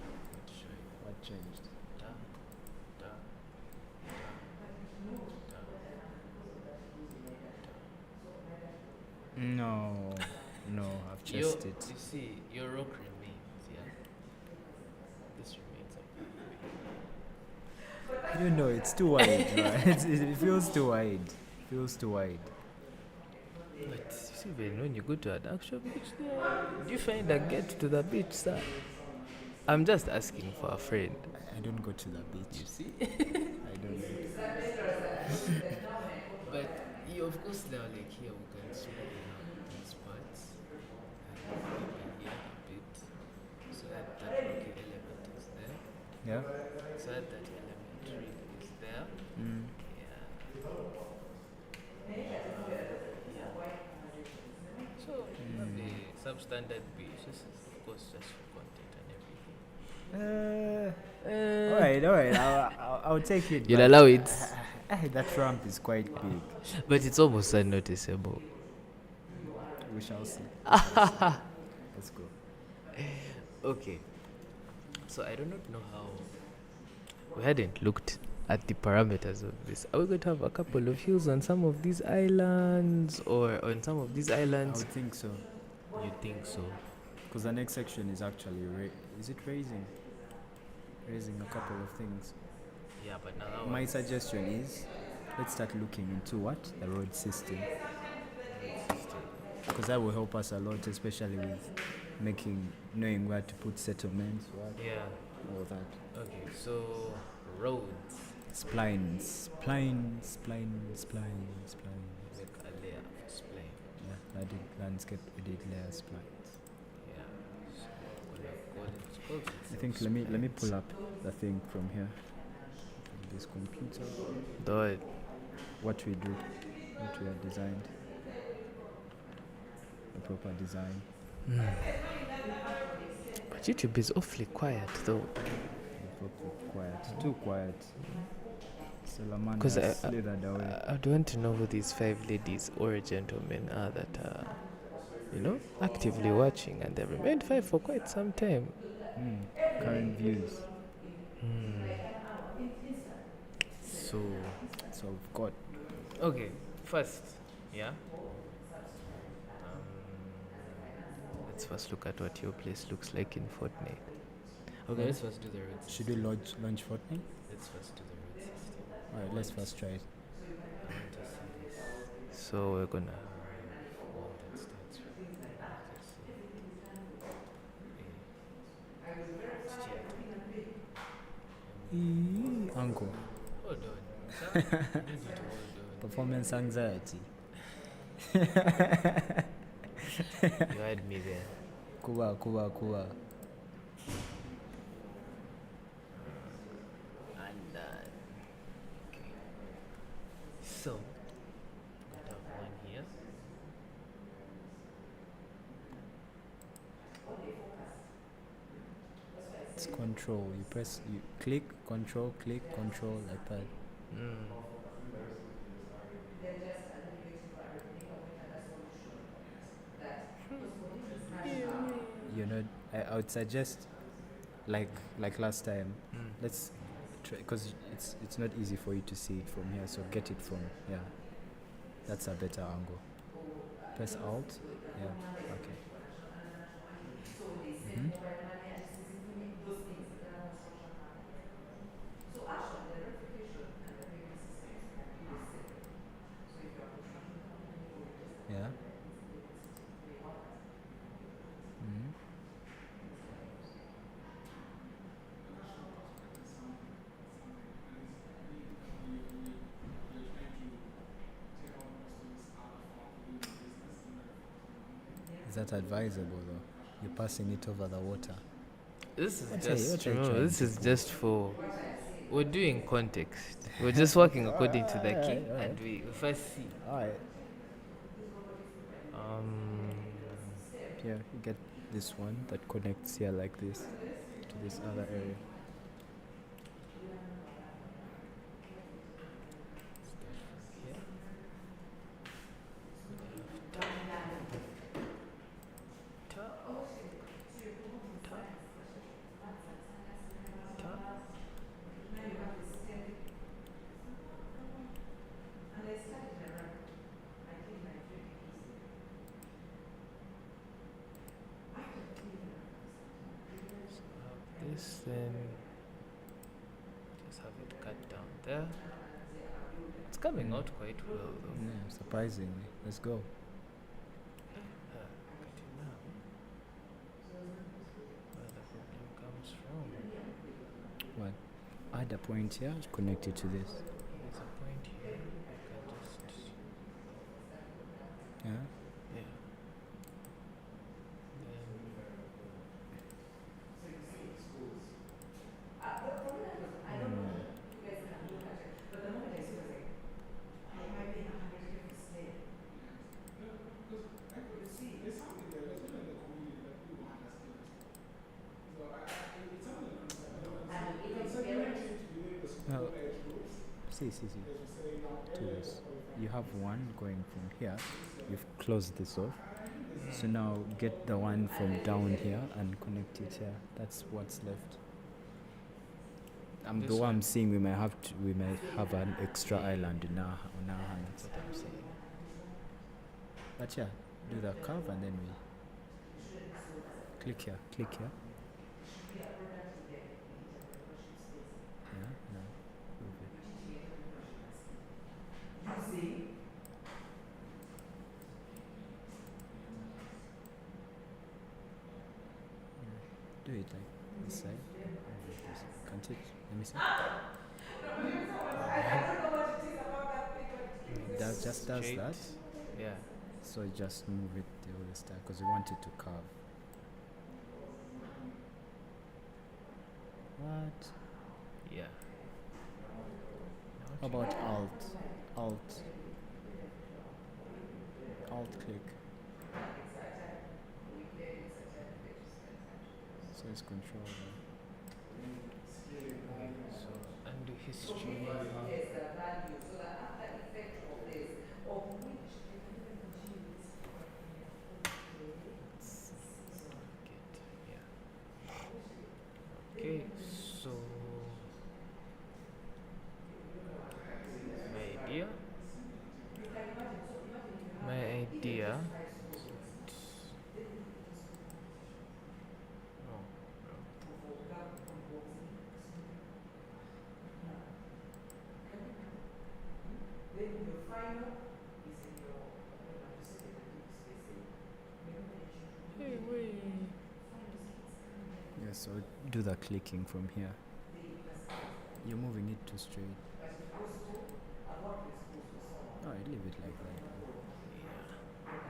I'm going to show you. What changed? Da, da, da, No, I've da. changed it. You see, your rock remains, yeah? This remains up. I don't know, it's too wide, right? It feels too wide. But you see, when you go to an actual beach there, do you find a get to the beach, sir? I'm just asking for a friend. I don't go to the beach. You see? I don't. But you, of course, now like here we can spread out these parts and here a bit, so that rocky element is there. Yeah. So that element really is there. Mm. So the substandard beaches, of course, just for content and everything. All right. I'll take it. You'll but allow it, that ramp is quite big. but it's almost unnoticeable. We shall see. Let's go. Okay. So I do not know how. We hadn't looked at the parameters of this. Are we going to have a couple of hills on some of these islands, or on some of these I islands? would think so, You think so? because the next section is actually is it raising a couple of things. Yeah, but now My suggestion is, let's start looking into the road system, because that will help us a lot, especially with knowing where to put settlements, Yeah. all that. Okay. So roads. Splines. Make a layer of spline. Yeah, I did landscape, I did layer splines. Yeah. So we're gonna call it. I think let me pull up the thing from here, from this computer. Do it. What we had designed. a proper design. But YouTube is awfully quiet though. Proper quiet, too quiet. Salamandra Because has slithered away. I'd want to know who these 5 ladies or gentlemen are that are, actively watching, and they've remained 5 for quite some time. Current views. So, So we've got okay, first, yeah. Let's first look at what your place looks like in Fortnite. Okay, let's first do the road Should we launch Fortnite? Let's first do the road system. Alright, let's first try it. I want to see this. So we're gonna have one that starts with Uncle. Hold on. I need you to hold on. Performance anxiety. You had me there. Kuba. And done. Okay. So, we have one here. It's control. You click, control, like that. I would suggest, like last time, let's try, because it's not easy for you to see it from here, so get it from that's a better angle. Press Alt. Yeah. Okay. Yeah. Is that advisable though? You're passing it over the water. This is What are you trying this to is do? just for. We're doing context. We're just working according to the key, Alright. and we first see. Alright. Here, you get this one that connects here like this to this other area. This, then just have it cut down there. It's coming out quite well though. Yeah, surprisingly. Let's go. Cut it now. Where the problem comes from. What? Add a point here, connect it to this. There's a point here. I can just. Yeah. Yeah. No. See. To this. You have one going from here. You've closed this off. So now get the one from down here and connect it here. That's what's left. This The one one? I'm seeing we might have an extra island on our hands. That's what I'm saying. But yeah, do the curve and then we click here. Yeah. Move it. Do it like this side. Can't it? Let me see. It just does Straight. that. Yeah. So just move it the other side because we want it to curve. What? Yeah. How about Alt click. Says control. Okay, so undo history. Let's get yeah. Okay, so my idea. My idea. No, no. Hey, wait. Yeah, so do the clicking from here. You're moving it too straight. No, leave it like that.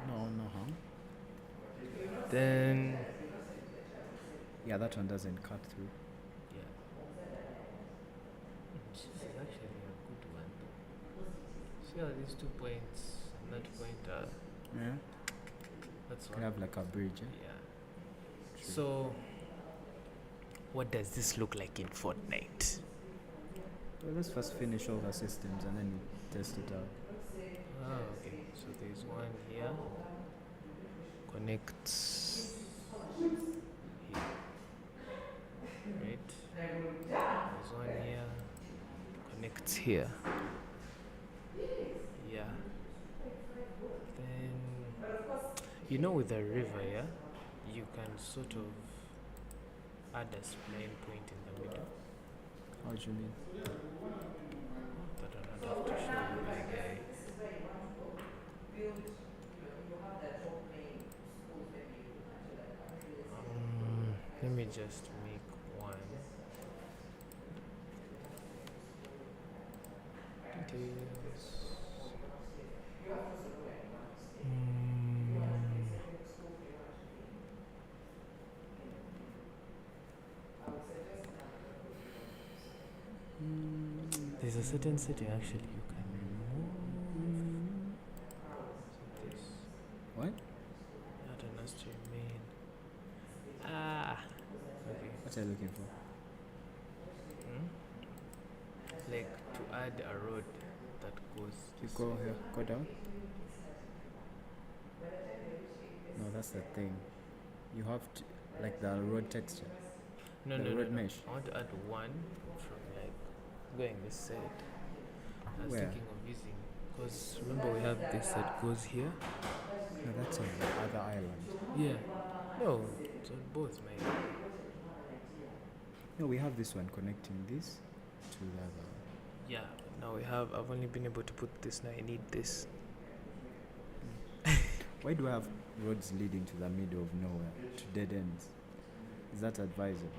No, no harm. Then Yeah, that one doesn't cut through. yeah. This is actually a good one though. See how these 2 points and that point are Yeah. that's Could one. have like a bridge. Yeah. True. So what does this look like in Fortnite? Well, let's first finish all the systems and then we test it out. Ah, okay. So there's one here. Connects here. Right? There's one here. Connects here. Yeah. Then you know with the river, yeah, you can sort of add a spline point in the middle. How do you mean? That one I'd have to show you, my guy. Let me just make one. Details. There's a certain setting actually you can remove. So this. What? Not an astray main. Ah. Okay. What are you looking for? Like to add a road that goes. You this go way. here, go down. No, that's the thing. You have to, like the road texture. No, the no, no, road no. mesh. I want to add one from like going this side. I was Where? thinking of using because remember we have this that goes here. No, that's on the other island. Yeah. No, it's on both, mate. No, we have this one connecting this to the other. Yeah. Now we have. I've only been able to put this. Now I need this. Why do I have roads leading to the middle of nowhere, to dead ends? Is that advisable?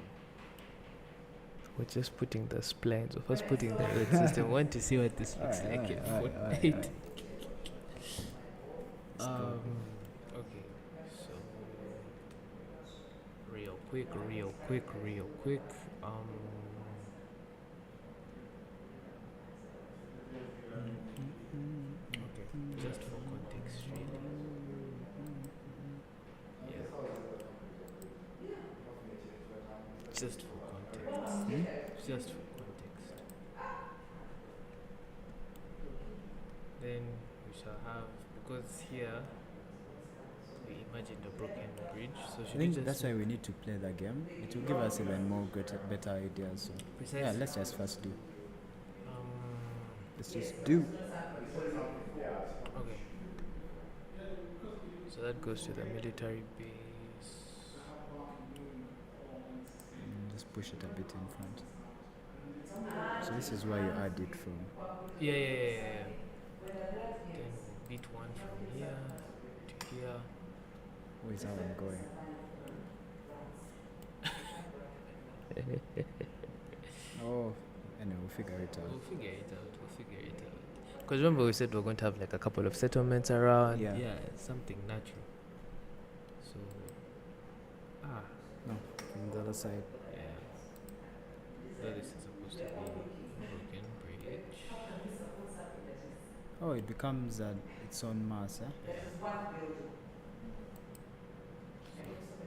We're just putting the splines. We're first putting the road system. Want to see what this looks like in Fortnite. Okay. So real quick. Okay. Just for context, really. Yeah. Just for context. Just for context. Then we shall have, because here we imagined a broken bridge. So I should we think just that's why we need to play the game. It will give us even more better ideas. So precisely. yeah, let's just first do. Um, Let's just do. okay. So that goes to the military base. Just push it a bit in front. So this is where you add it from. Yeah. Then beat one from here to here. Where is that one going? Oh, anyway, we'll figure it out. We'll figure it out. Because remember we said we're going to have like a couple of settlements around. Yeah. Something natural. So, No, from the other side. yeah. So this is supposed to be broken bridge. Oh, it becomes its own mass, eh? Yeah.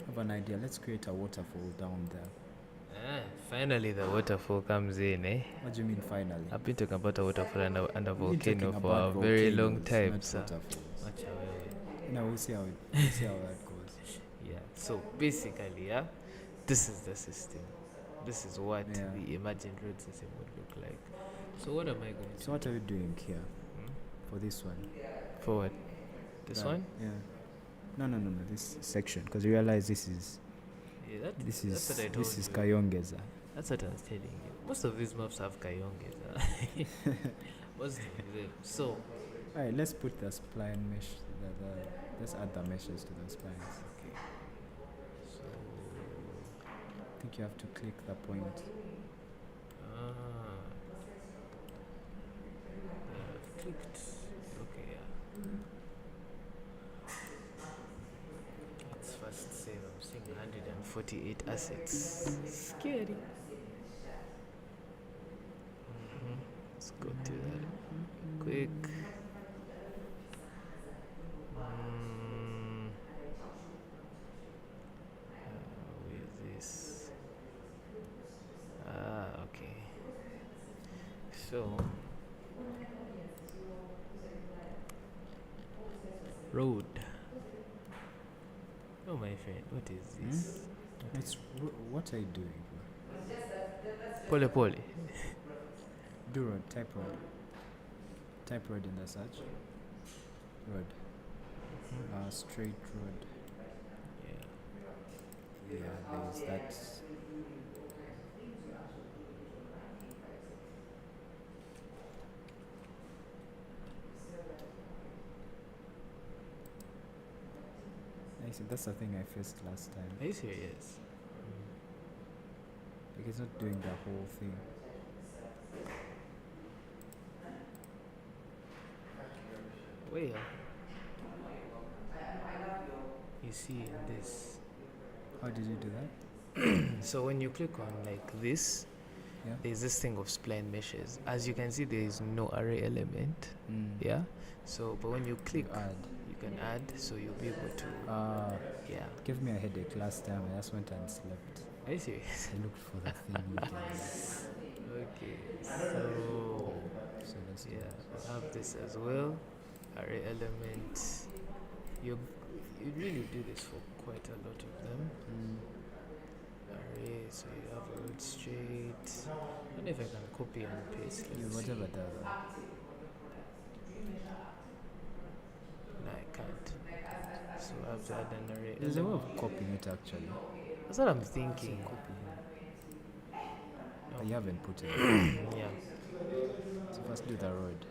have an idea. Let's create a waterfall down there. Finally the waterfall comes in, eh? What do you mean finally? I've been talking about a waterfall and a We've been volcano talking for a about very long volcanoes, time, not sir. waterfalls. Watch away. No, we'll see how that goes. Yeah, so basically, yeah, this is the system. This is what Yeah. the imagined road system would look like. So what am I going to So what are you doing here Hmm? for this one? For what? This That- one? Yeah. No. This section, because you realize this is Yeah, this that's what I is told this is you. Kayongeza. That's what I was telling you. Most of these maps have Kayonges. Most of them. So, All right, let's put the spline mesh. Let's add the meshes to the splines. okay. So, I think you have to click the point. Clicked. Okay, yeah. Let's first save. I'm seeing 148 assets. Scary. Let's go to that quick. Who is this? Okay. So, road. Oh, my friend, what is this? What are you doing? Pole pole. Do road, type road. Type road in the search. Road. Straight road. Yeah. Yeah, there's that. I see, that's the thing I faced last time. Are you serious? Like it's not doing the whole thing. Well, you see in this. How did you do that? So when you click on like this, Yeah. there's this thing of spline meshes. As you can see, there is no array element. Mm. Yeah. So, but when you click, Add. you can add. So you'll be able to. Yeah. Gave me a headache last time. I just went and slept. Are you serious? I looked for the thing. Okay. So So let's do yeah, that. we'll have this as well. Array element. You really do this for quite a lot of them. Array, so you have road straight. I don't know if I can copy and paste. Yeah, Let's whatever see. does that. No, I can't. So I have to add an array. There's a way element. of copying it actually. That's what I'm thinking. Copy here. No. But you haven't put it. Yeah. So first do the road.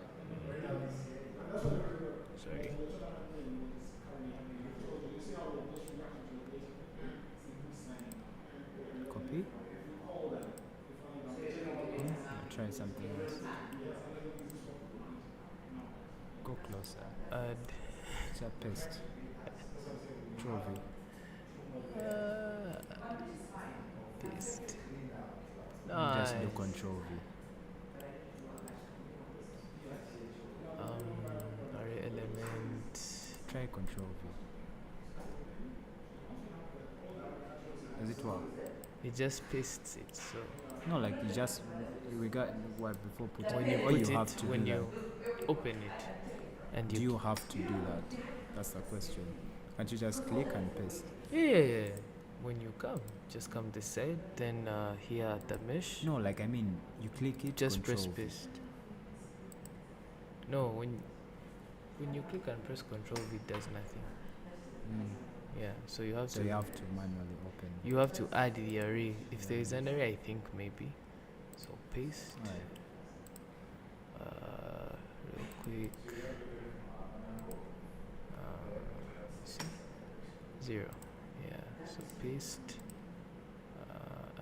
Sorry. Copy. Try something else. Go closer. Add. Just paste. Trophy. Paste. Just do Nice. Control V. Array element. Try Control V. Does it work? It just pastes it. So No, like you just regard what before putting. when you or put you it, have to when do you open it, and that. Do you you have to do that? That's the question. Can't you just click and paste? yeah. When you come, just come this side. Then here at the mesh, No, like I mean, you click it. just press Control V. paste. No, when you click and press Control V, it does nothing. Yeah, so you have So to you have to manually open. you have to add the array. If there is an array, I think maybe. So paste. Alright. Real quick. See? 0. Yeah. So paste.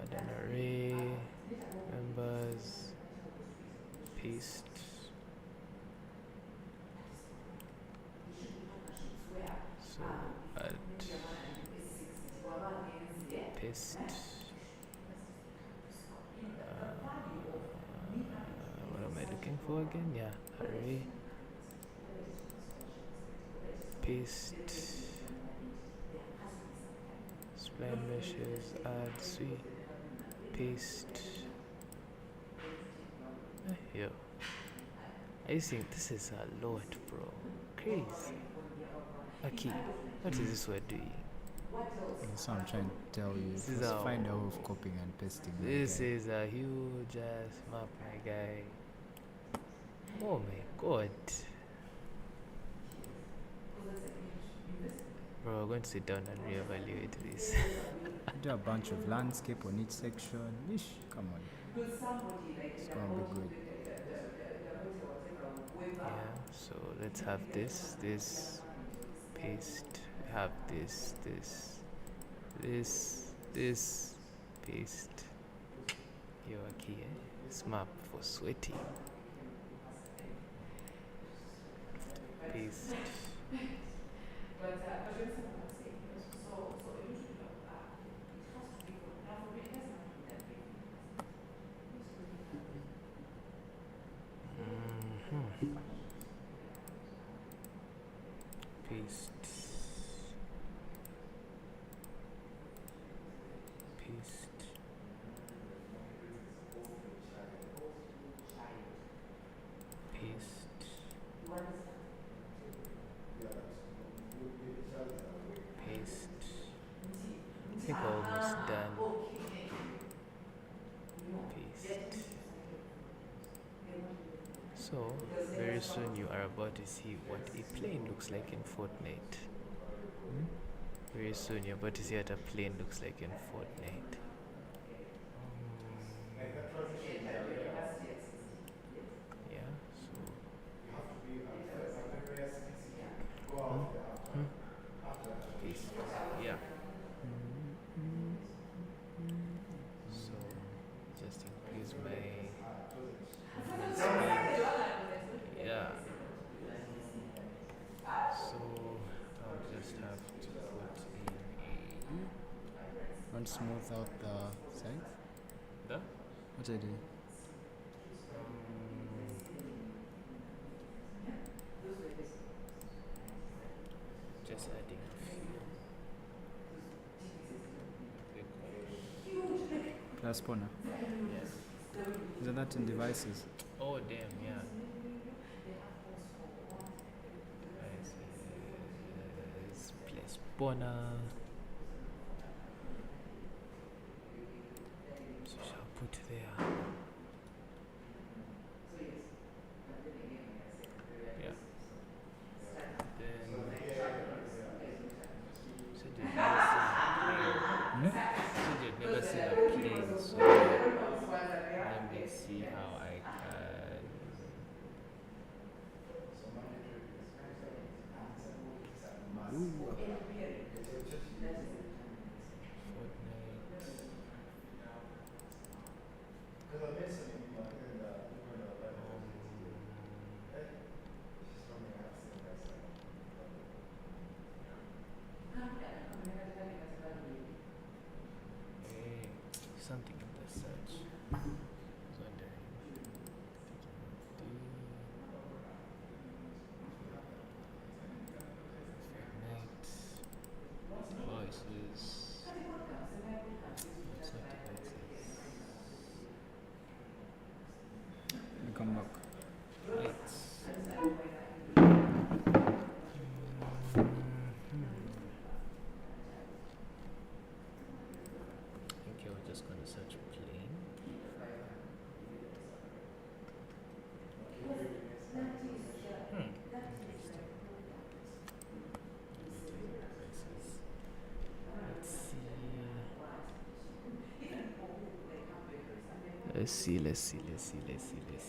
Add an array. Members. Paste. So add. Paste. What am I looking for again? Yeah, array. Paste. Line meshes, add, sweet, paste. Yo, I think this is a lot, bro. Crazy. Aki, what is this we're doing? That's what I'm trying to tell you. This is Just how- find a way of copying and pasting. my This guy. is a huge ass map, my guy. Oh my god. Bro, we're going to sit down and reevaluate this. Do a bunch of landscape on each section. Ish, come on. It's gonna be good. Yeah, so let's have this paste, have this, paste. Yo, Aki, this map for sweaty. Paste. Mhm. Paste. Paste. Paste. Paste. I think we're almost done. Paste. So, very soon you are about to see what a plane looks like in Fortnite. Hmm? Very soon you're about to see what a plane looks like in Fortnite. Yeah, so. Paste. Yeah. So, just increase my speed. Yeah. So, I'll just have to put in Want to smooth out the sides? the What I do? just adding a few. Plus spawner. Yes. Isn't that in devices? Oh damn, yeah. Place spawner. So shall put there. Yeah. Then said you've never seen a plane. Said you've never seen a plane, so let me see how I can. Hey, something in the search. I was wondering. Fortnite. Voices. What's not devices? Come back. Lights. Okay, we're just going to search plane. Interesting. Devices. Let's see. Let's see. Devices.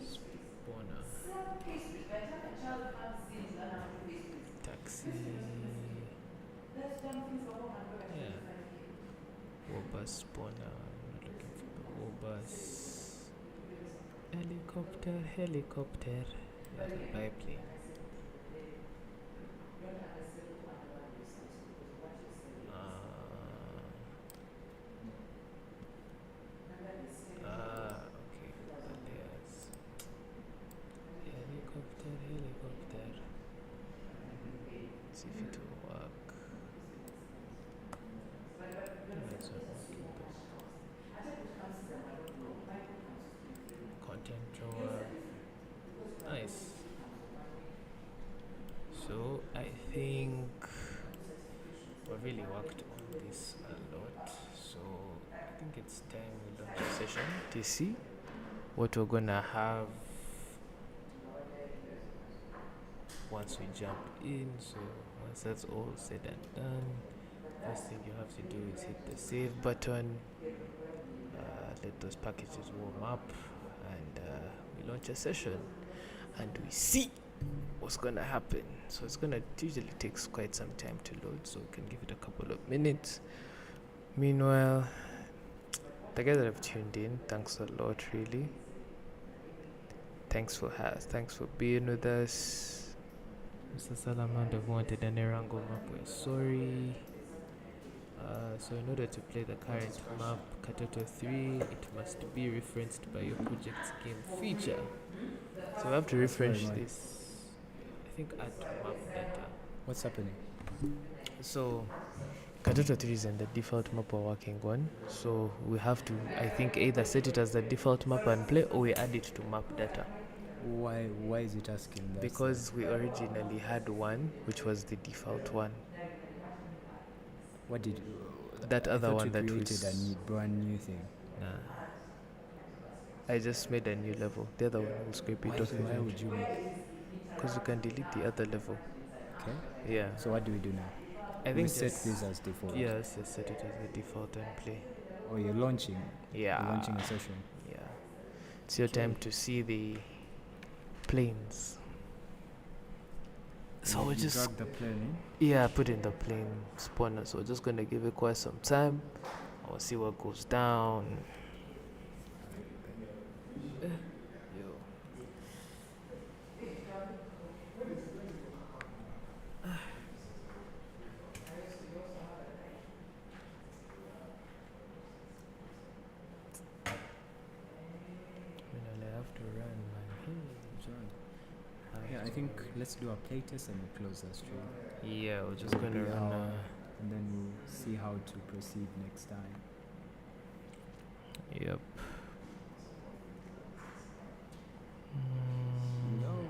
Spawner. Taxi. Yeah. Wobus spawner. I'm not looking for the wobus. Helicopter. That's a biplane. Okay. There's helicopter. I've really worked on this a lot, so I think it's time we launch a session to see what we're gonna have once we jump in. So once that's all said and done, first thing you have to do is hit the save button, let those packages warm up, and we launch a session and we see what's gonna happen. So it usually takes quite some time to load, so we can give it a couple of minutes. Meanwhile, the guys that have tuned in, thanks a lot, really. Thanks for being with us. Mr. Salamand have wanted an Erango map. We're sorry. So in order to play the current map, Katoto 3, it must be referenced by your project's game feature. So we have to refresh this. I think add to map data. What's happening? So Katoto 3 is in the default map we're working on. So we have to, I think, either set it as the default map and play, or we add it to map data. Why is it asking that? Because we originally had one, which was the default one. What did that other one that created a brand new thing? Nah. I just made a new level. The other one will scrape it off. Why would you make? Because you can delete the other level. Okay. Yeah. So what do we do now? I think set this as default. Yes, just set it as the default and play. Oh, you're launching? Yeah. You're launching a session? Yeah. It's your time to see the planes. So we'll just drag the plane in? Yeah, put in the plane spawner. So we're just gonna give it quite some time. I'll see what goes down. I think let's do a playtest and we'll close the stream. Yeah, we're just gonna run and then we'll see how to proceed next time. Yep. No.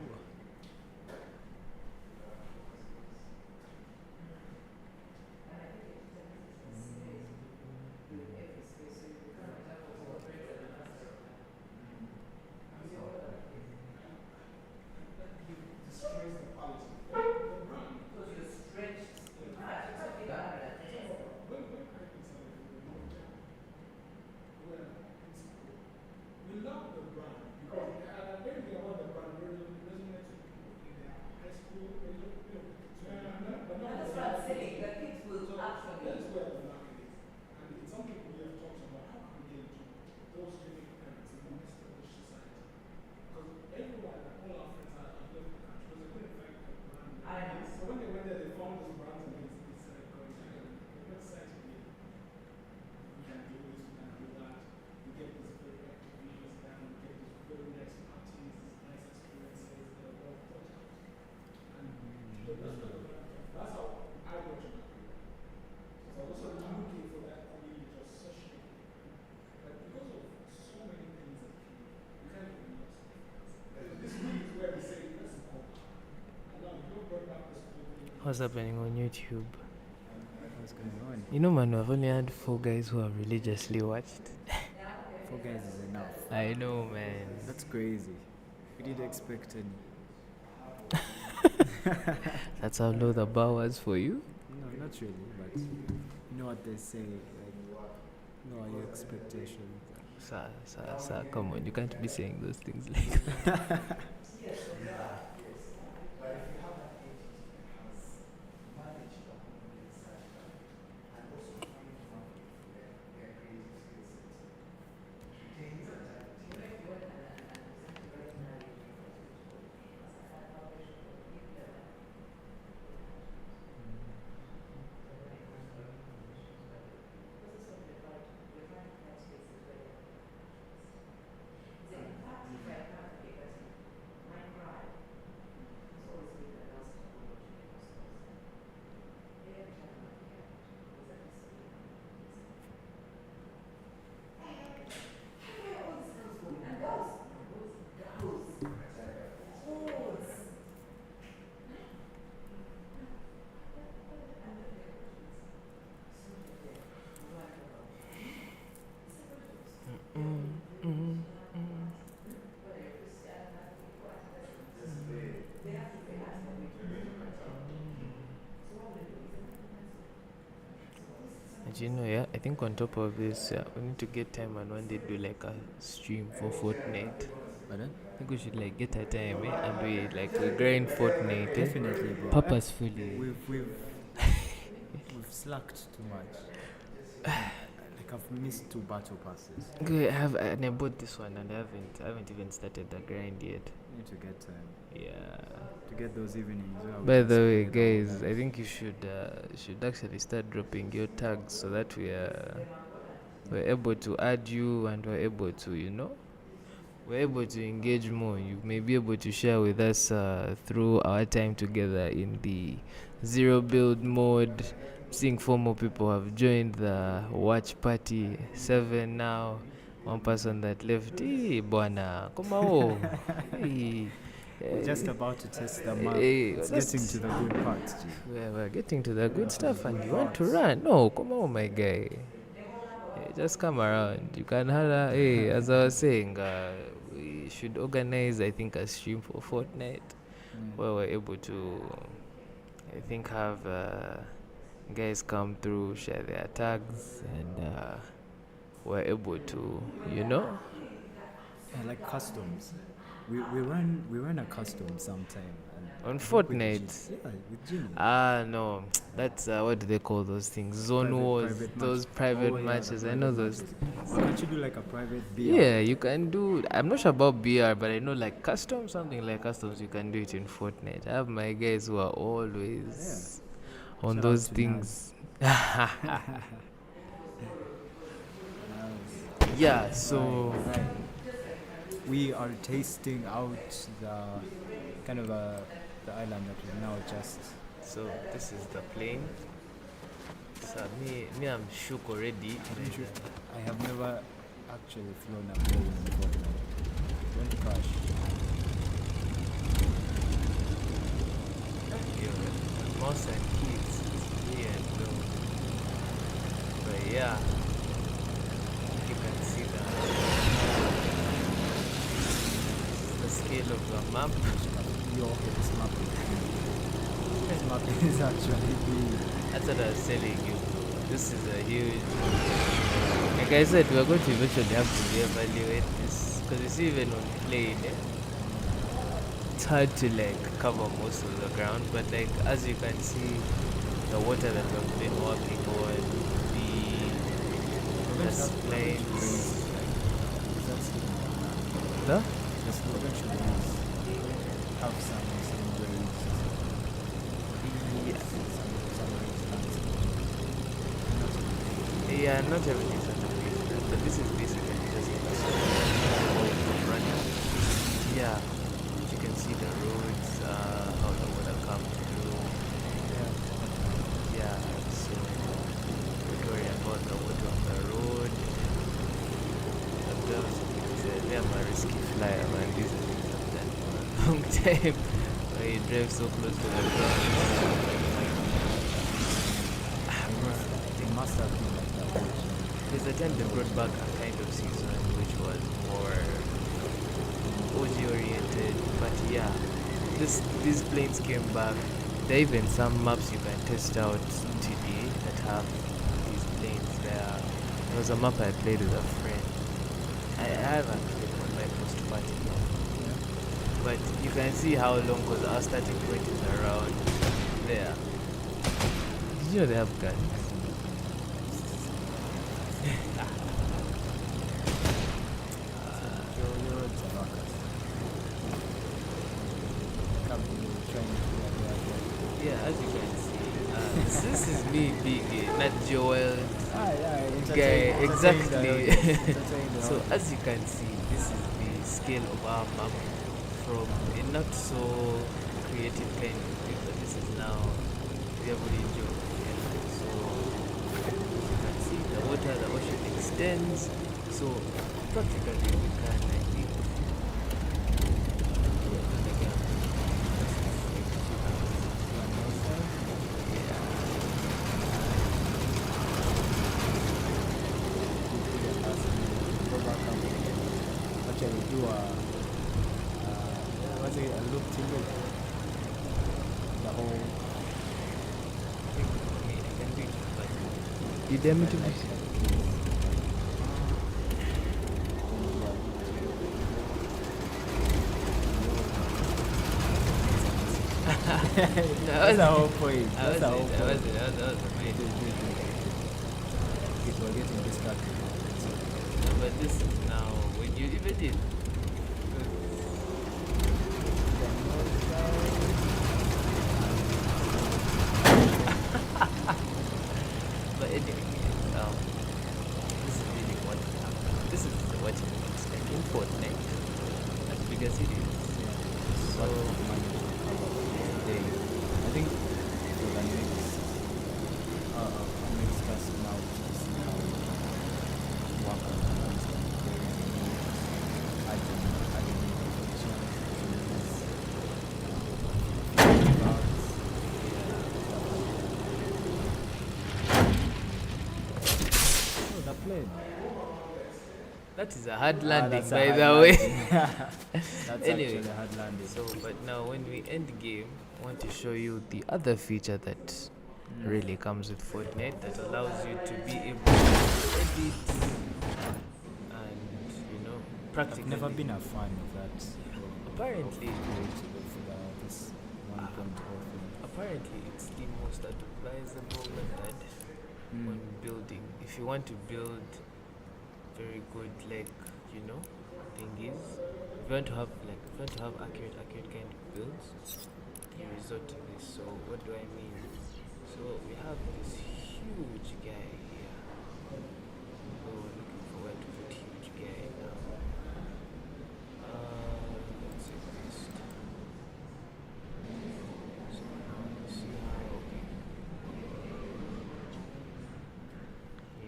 What's happening on YouTube? What's going on? You know, man, I've only had 4 guys who have religiously watched. 4 guys is enough. I know, man. That's crazy. We didn't expect any. That's how low the bar was for you? No, not really, but you know what they say, like, no, your expectations. Sir, come on, you can't be saying those things like that. But yeah, I think on top of this, we need to get time and one day do like a stream for Fortnite. Pardon? I think we should like get a time, and we grind Fortnite. Definitely, bro. Purposefully. We've slacked too much. Like I've missed 2 battle passes. Okay, I bought this one and I haven't even started the grind yet. Need to get time. Yeah. To get those evenings. By the way, guys, I think you should actually start dropping your tags so that we're able to add you and we're able to we're able to engage more. You may be able to share with us through our time together in the zero build mode. Seeing 4 more people have joined the watch party. 7 now. 1 person that left. Hey, Bwana, komao. Hey. We're just about to test the map. Hey, It's getting to the good parts, G. We're getting to the good stuff and you want to run. No, come on, my guy. Hey, just come around. You can holler. Hey, as I was saying, we should organize, I think, a stream for Fortnite where we're able to, I think, have guys come through, share their tags, and we're able to, Yeah, like customs. We run a custom sometime. On Fortnite? Yeah, with Jimmy. No. That's, what do they call those things? Zone wars, those private matches. I know those. Why can't you do like a private BR? Yeah, you can do. I'm not sure about BR, but I know like custom, something like customs, you can do it in Fortnite. I have my guys who are always on Shout those out to things. Yeah, so. Right. We are tasting out the kind of the island that we now just. So this is the plane. So me I'm shook already. I have never actually flown a plane before. Don't crash. Mouse and keys is here and low. But yeah, you can see the scale of the map. This map is actually big. That's what I was telling you. This is a huge. Like I said, we're going to eventually have to reevaluate this because you see, even on plane, it's hard to like cover most of the ground. But like as you can see, the water that we've been walking on, the plains. The? The slogan should have some waves. Yeah, not everything's on the place, but this is basically just a running. Yeah, you can see the roads, how the water comes through. Yeah, so don't worry about the water on the road. Me, I'm a risky flyer, man. These are things I've done for a long time. Where you drive so close to the ground. They must have been like that. There's a time they brought back a kind of season which was more OG oriented, but yeah, these planes came back. There are even some maps you can test out today that have these planes there. There was a map I played with a friend. I haven't played on my post party now. Yeah. But you can see how long, because our starting point is around there. Did you know they have guns? Yeah, as you can see, this is me being not Joel guy, exactly. So as you can see, this is the scale of our map from a not so creative kind of thing, but this is now very enjoyable. So as you can see, the water, the ocean extends. So practically we can, I think, do what's it, a loop to loop. The whole. You dare me to Like, that's the whole point. That's the whole point. That was the main. Okay, so we're getting distracted. No, but this is now when you even did. But anyway, this is really what this is what it looks like in Fortnite. As big as it is. So, today, I think for the next class now to see how we can work on the plane. That is a hard landing, That's a by hard the way. landing. That's Anyway, actually a hard landing. So, but now when we end game, I want to show you the other feature that really comes with Fortnite that allows you to be able to edit and practically. I've never been a fan of that. Apparently, This 1.0 thing. apparently it's the most advisable method when building. If you want to build very good, thingies, if you want to have accurate kind of builds, you resort to this. So what do I mean? So we have this huge guy here. So we're looking for where to put huge guy now. Let's say this. So now let's see how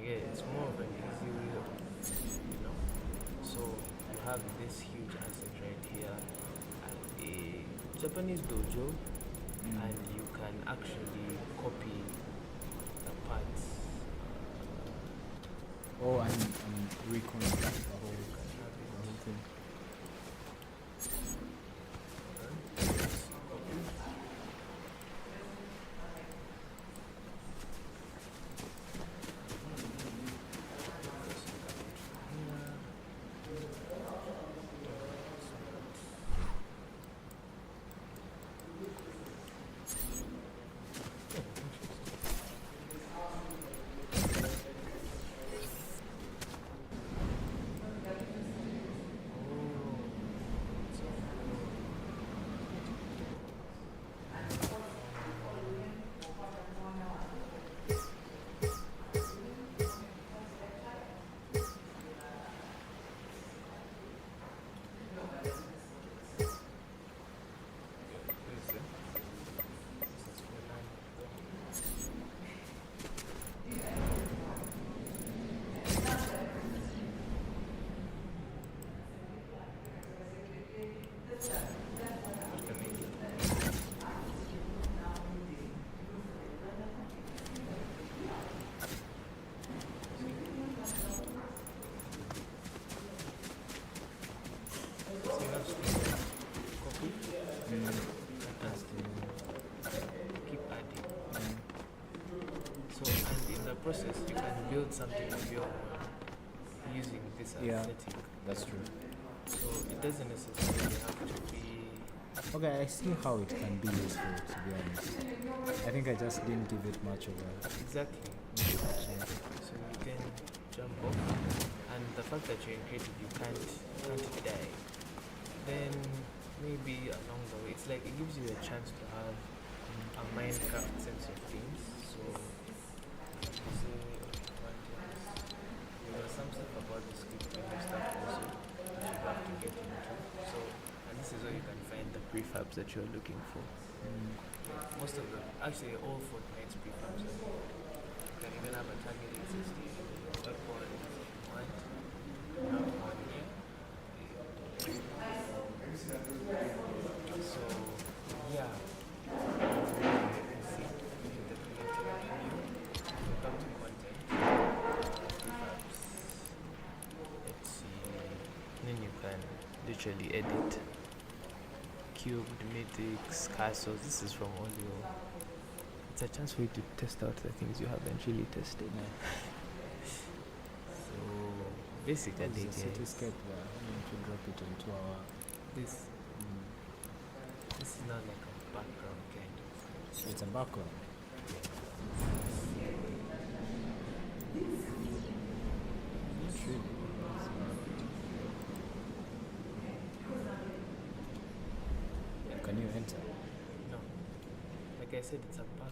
it's more of an easy way of, So you have this huge asset right here at a Japanese dojo, and you can actually copy the parts. And reconstruct the whole thing. Keep adding. So, and in the process, you can build something of your own using this aesthetic. That's true. So it doesn't necessarily have to be. Okay, I see how it can be useful, to be honest. I think I just didn't give it much of a Exactly. chance. So you can jump off, and the fact that you're in creative, you can't die. Then maybe along the way, it's like it gives you a chance to have a Minecraft sense of things. So say, there was some stuff about the scripting and stuff also that you have to get into. So, and this is where you can find the prefabs that you're looking for. Most of them, actually all Fortnite's prefabs. You can even have a targeting system, weapon, what? One here. So, yeah. See, the creative menu, come to content, prefabs. Let's see. Then you can literally edit cubed, mythics, castles. This is from all your It's a chance for you to test out the things you haven't really tested. So basically, There's a guys, cityscape there. I'm going to drop it onto our. this is not like a background kind of. It's a background. Not really. Can you enter? No, like I said, it's a background.